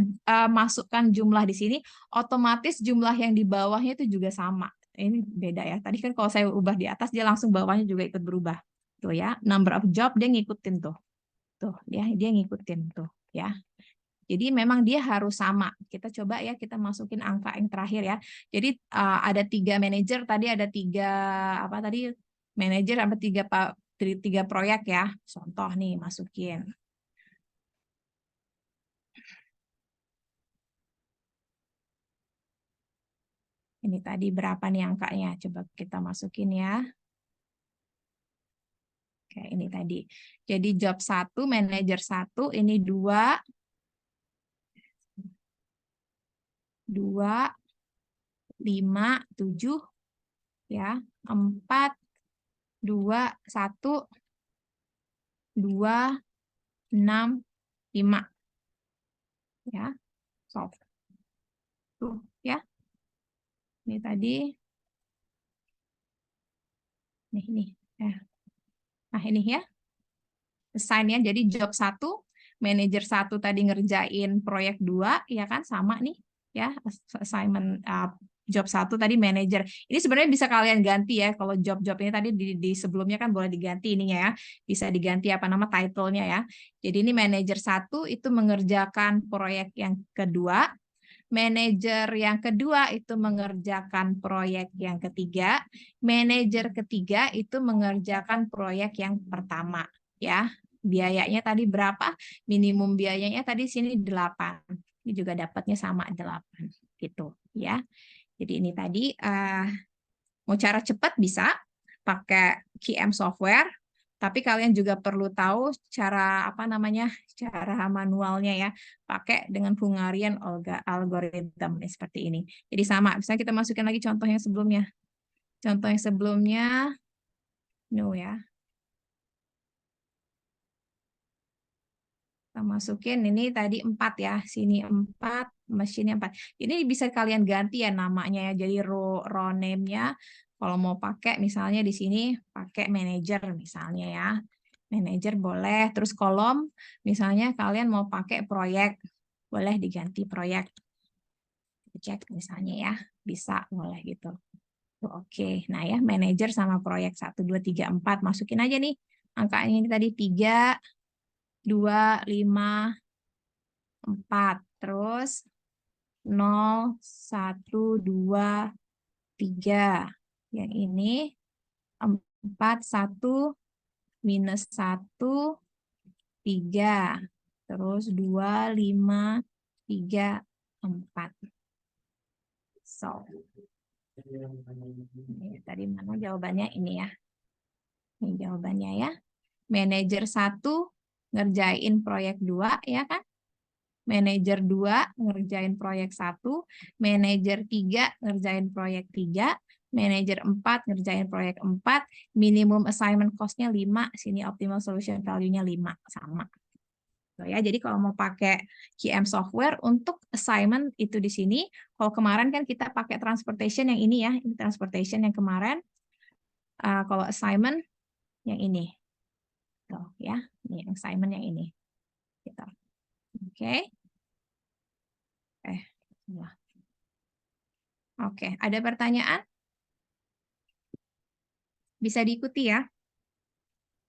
masukkan jumlah di sini, otomatis jumlah yang di bawahnya itu juga sama. Ini beda ya. Tadi kan kalau saya ubah di atas, dia langsung bawahnya juga ikut berubah. Tuh ya, number of job dia ngikutin tuh. Tuh, dia ngikutin tuh ya. Jadi memang dia harus sama. Kita coba ya, kita masukin angka yang terakhir ya. Jadi ada 3 manajer, tadi ada 3 manajer sama 3 proyek ya. Contoh nih, masukin. Ini tadi berapa nih angkanya? Coba kita masukin ya. Oke, ini tadi. Jadi job 1, manajer 1, ini 2, 5, 7, ya, 4, 2, 1, 2, 6, 5. Ya, solve. Tuh, ya. Ini tadi. Nih. Nah, ini ya. Assign-nya, jadi job 1, manajer 1 tadi ngerjain proyek 2, ya kan, sama nih. Ya, assignment job 1 tadi manajer. Ini sebenarnya bisa kalian ganti ya. Kalau job-job ini tadi di sebelumnya kan boleh diganti ininya ya. Bisa diganti title-nya ya. Jadi ini manajer 1 itu mengerjakan proyek yang kedua. Manajer yang kedua itu mengerjakan proyek yang ketiga. Manajer ketiga itu mengerjakan proyek yang pertama. Ya, biayanya tadi berapa? Minimum biayanya tadi sini 8. Ini juga dapatnya sama 8 gitu ya. Jadi ini tadi mau cara cepat bisa pakai QM software, tapi kalian juga perlu tahu cara cara manualnya ya, pakai dengan Hungarian algorithm seperti ini. Jadi sama, misalnya kita masukin lagi contoh yang sebelumnya. Contoh yang sebelumnya, no ya. Kita masukin ini tadi 4 ya, sini 4, mesinnya 4. Ini bisa kalian ganti ya namanya ya. Jadi row name-nya kalau mau pakai misalnya di sini pakai manager misalnya ya. Manager boleh, terus kolom misalnya kalian mau pakai proyek, boleh diganti proyek. Cek misalnya ya, bisa boleh gitu. Oke, nah ya manajer sama proyek 1, 2, 3, 4 masukin aja nih angkanya ini tadi 3, 2, 5, 4, terus 0, 1, 2, 3. Yang ini 4, 1, minus 1, 3. Terus 2, 5, 3, 4. So. Ini tadi mana jawabannya ini ya. Ini jawabannya ya. Manajer 1 ngerjain proyek 2 ya kan. manajer 2 ngerjain proyek 1, manajer 3 ngerjain proyek 3, manajer 4 ngerjain proyek 4, minimum assignment cost-nya 5, sini optimal solution value-nya 5, sama. Tuh ya, jadi kalau mau pakai QM software untuk assignment itu di sini, kalau kemarin kan kita pakai transportation yang ini ya, ini transportation yang kemarin. Kalau assignment yang ini. Tuh ya, ini assignment yang ini. Gitu. Oke. Oke, ada pertanyaan? Bisa diikuti ya.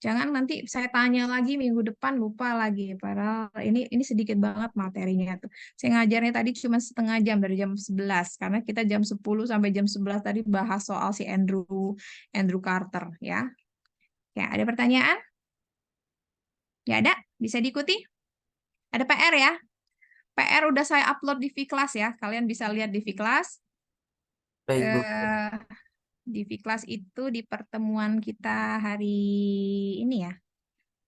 Jangan nanti saya tanya lagi minggu depan lupa lagi. Padahal ini sedikit banget materinya tuh. Saya ngajarnya tadi cuma setengah jam dari jam 11 karena kita jam 10 sampai jam 11 tadi bahas soal si Andrew Carter ya. Ya, ada pertanyaan? Ya ada, bisa diikuti? Ada PR ya? PR udah saya upload di Vkelas ya. Kalian bisa lihat di Vkelas. Baik, Bu. Di Vkelas itu di pertemuan kita hari ini ya.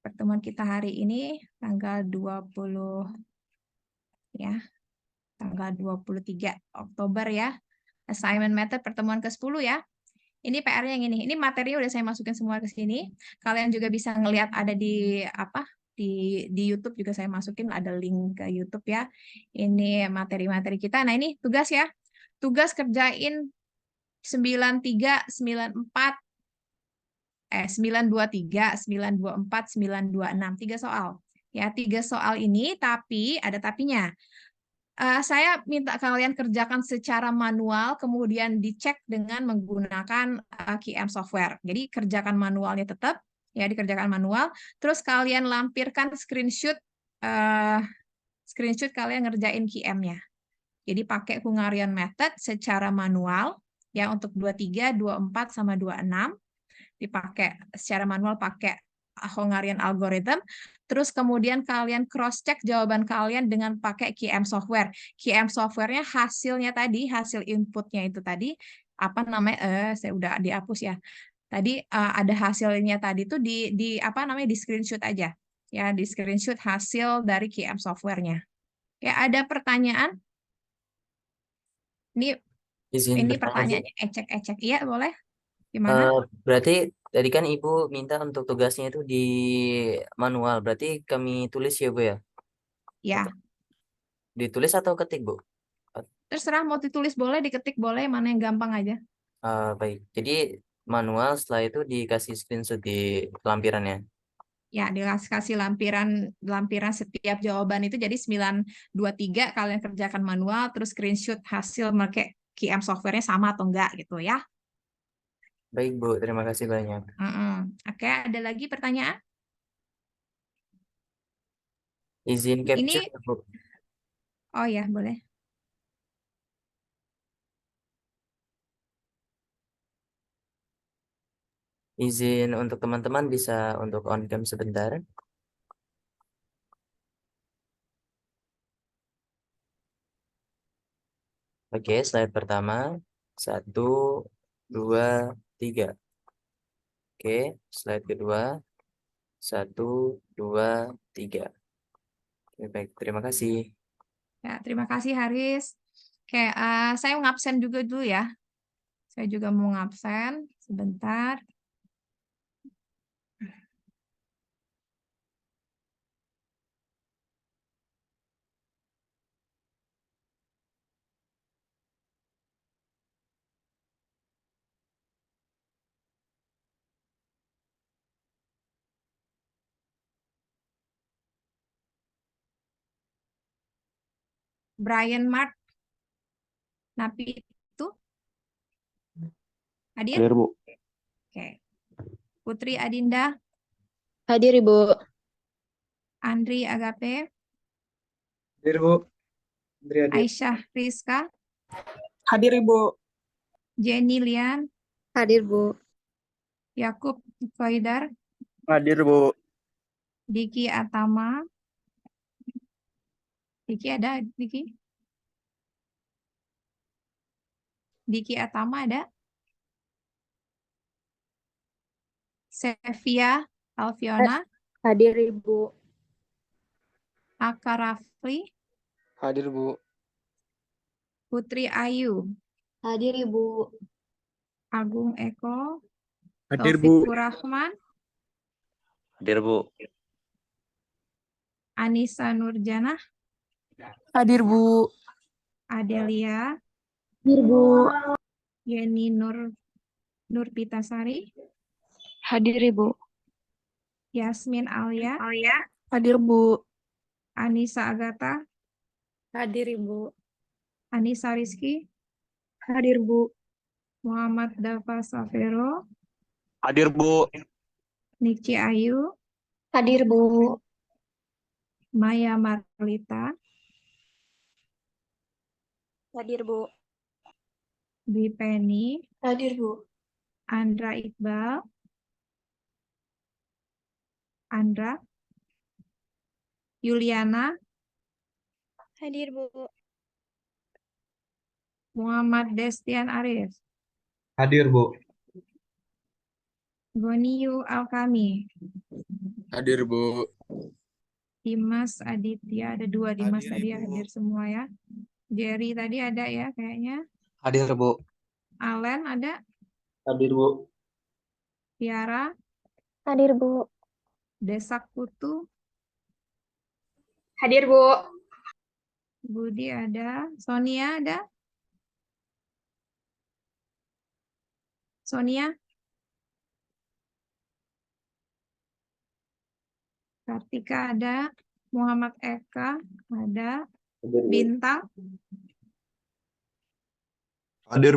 Pertemuan kita hari ini tanggal 20 ya. Tanggal 23 Oktober ya. Assignment method pertemuan ke-10 ya. Ini PR-nya yang ini. Ini materi udah saya masukin semua ke sini. Kalian juga bisa ngelihat ada di apa? Di YouTube juga saya masukin ada link ke YouTube ya. Ini materi-materi kita. Nah, ini tugas ya. Tugas kerjain 93, 94 923, 924, 926, 3 soal. Ya, 3 soal ini tapi ada tapinya. Saya minta kalian kerjakan secara manual, kemudian dicek dengan menggunakan QM software. Jadi kerjakan manualnya tetap, ya dikerjakan manual. Terus kalian lampirkan screenshot kalian ngerjain QM-nya. Jadi pakai Hungarian method secara manual, ya untuk 23, 24 sama 26. Dipakai secara manual pakai Hungarian algorithm, terus kemudian kalian cross check jawaban kalian dengan pakai QM software. QM softwarenya hasilnya tadi, hasil inputnya itu tadi apa namanya? Saya udah dihapus ya. Tadi ada hasilnya tadi tuh di apa namanya di screenshot aja. Ya, di screenshot hasil dari QM softwarenya. Ya, ada pertanyaan? Ini Izin bertanya, Bu. pertanyaannya ecek-ecek. Iya, boleh. Gimana? Berarti tadi kan Ibu minta untuk tugasnya itu di manual. Berarti kami tulis ya, Bu ya? Ya, Ditulis atau ketik, Bu? terserah mau ditulis boleh, diketik boleh, mana yang gampang aja. Baik. Jadi manual setelah itu dikasih screenshot di lampirannya. Ya, dikasih lampiran setiap jawaban itu jadi 923 kalian kerjakan manual, terus screenshot hasil pakai QM software-nya sama atau enggak gitu ya. Baik, Bu. Terima kasih banyak. Oke, ada lagi pertanyaan? Izin capture, Ini, Bu. oh ya, boleh. Izin untuk teman-teman bisa untuk on cam sebentar. Oke, slide pertama. 1, 2, 3. Oke, slide kedua. 1, 2, 3. Oke, baik, terima kasih. Ya, terima kasih Haris. Oke, saya ngabsen juga dulu ya. Saya juga mau ngabsen sebentar. Brian Mart Napi itu hadir? Hadir, Bu. Oke. Putri Adinda, Hadir, Ibu. Andri Agape, Hadir, Bu. Andri hadir. Aisyah Rizka, Hadir, Ibu. Jenny Lian, Hadir, Bu. Yakub Faidar, Hadir, Bu. Diki Atama. Diki ada? Diki? Diki Atama ada? Sevia Alfiona, Hadir, Ibu. Aka Rafli, Hadir, Bu. Putri Ayu, Hadir, Ibu. Agung Eko, Hadir, Bu. Taufikur Rahman, Hadir, Bu. Anissa Nurjanah, Hadir, Bu. Adelia, Hadir, Bu. Yeni Nurpitasari, Hadir, Ibu. Yasmin Alia, Hadir, Bu. Anissa Agatha, Hadir, Ibu. Anissa Rizky, Hadir, Bu. Muhammad Dafa Safero, Hadir, Bu. Niki Ayu, Hadir, Bu. Maya Marlita, Hadir, Bu. Dwi Penny, Hadir, Bu. Andra Iqbal, Andra, Yuliana, Hadir, Bu. Muhammad Destian Arif, Hadir, Bu. Goniyu Alkami, Hadir, Bu. Dimas Aditya, ada 2 Dimas Hadir, tadi Ibu. hadir semua ya. Jerry tadi ada ya kayaknya. Hadir, Bu. Alen ada, Hadir, Bu. Tiara, Hadir, Bu. Desak Putu, Hadir, Bu. Budi ada, Sonia ada, Sonia, Kartika ada, Muhammad Eka ada, Bintang, Hadir.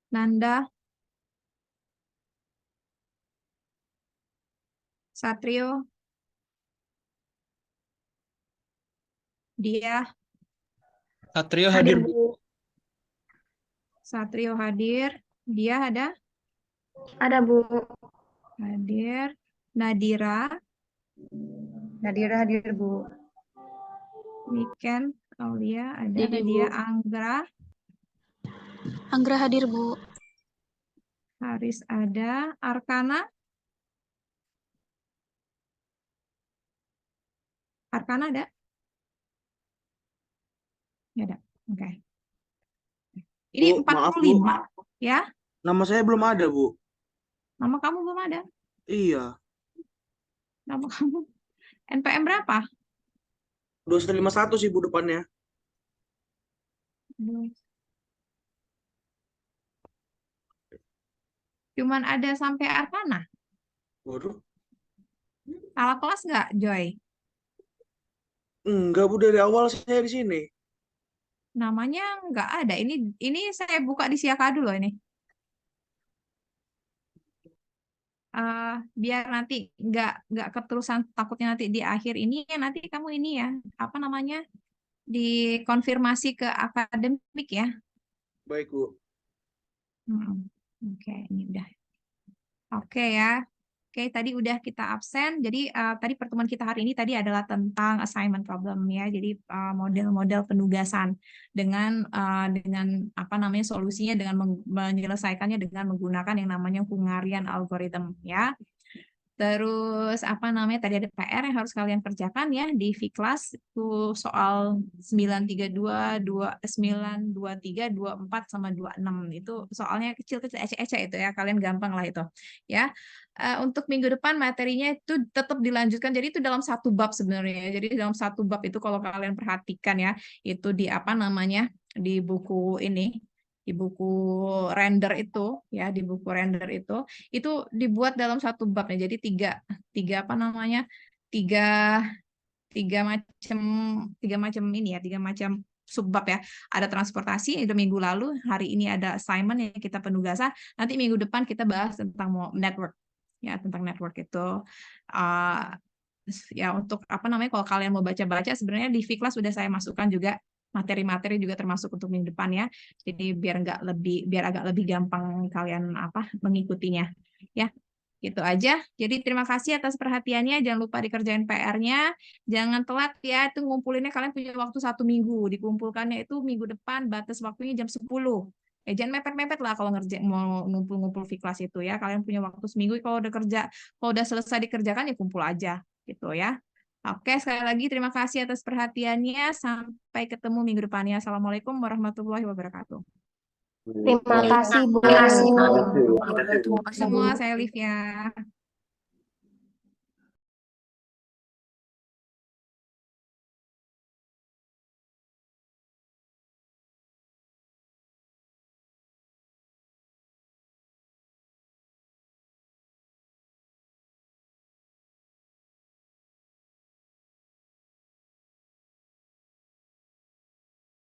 Nanda, Satrio, Dia, Satrio Hadir, hadir, Bu. Bu. Satrio hadir, Dia ada, Ada, Bu. hadir, Nadira, Nadira hadir, Bu. Niken, Aulia ada, Hadir, Nadia Bu. Anggra, Anggra hadir, Bu. Haris ada, Arkana, Arkana ada? Nggak ada. Oke. Ini Bu, maaf, Bu. 45 ya. Nama saya belum ada, Bu. Nama kamu belum ada. Iya. Nama kamu NPM berapa? 2151 sih, Bu, depannya. Cuman ada sampai Arkana. Waduh. Salah kelas nggak, Joy? Enggak, Bu, dari awal saya di sini. Namanya nggak ada. Ini saya buka di Siakadu loh ini. Biar nanti nggak keterusan, takutnya nanti di akhir ini nanti kamu ini ya apa namanya dikonfirmasi ke akademik ya. Baik, Bu. Oke, ini udah. Oke ya. Oke, tadi udah kita absen. Jadi tadi pertemuan kita hari ini tadi adalah tentang assignment problem ya. Jadi model-model penugasan dengan apa namanya solusinya dengan menyelesaikannya dengan menggunakan yang namanya Hungarian algorithm ya. Terus apa namanya tadi ada PR yang harus kalian kerjakan ya di V-Class itu soal 932, 923, 24 sama 26 itu soalnya kecil-kecil ecek-ecek itu ya kalian gampang lah itu ya. Untuk minggu depan materinya itu tetap dilanjutkan jadi itu dalam satu bab sebenarnya. Jadi dalam satu bab itu kalau kalian perhatikan ya itu di apa namanya di buku ini di buku render itu ya di buku render itu dibuat dalam satu bab ya jadi tiga apa namanya tiga macam ini ya tiga macam subbab ya ada transportasi itu minggu lalu hari ini ada assignment yang kita penugasan nanti minggu depan kita bahas tentang network ya tentang network itu ya untuk apa namanya kalau kalian mau baca-baca sebenarnya di V-Class sudah saya masukkan juga materi-materi juga termasuk untuk minggu depan ya. Jadi biar agak lebih gampang kalian apa mengikutinya ya. Gitu aja. Jadi terima kasih atas perhatiannya. Jangan lupa dikerjain PR-nya. Jangan telat ya. Itu ngumpulinnya kalian punya waktu 1 minggu. Dikumpulkannya itu minggu depan batas waktunya jam 10. Jangan mepet-mepet lah kalau mau ngumpul-ngumpul V-Class itu ya. Kalian punya waktu seminggu kalau udah selesai dikerjakan ya kumpul aja gitu ya. Oke, sekali lagi terima kasih atas perhatiannya. Sampai ketemu minggu depannya. Assalamualaikum warahmatullahi wabarakatuh. Terima kasih, Bu. Terima kasih, Bu. Semua, saya Livia.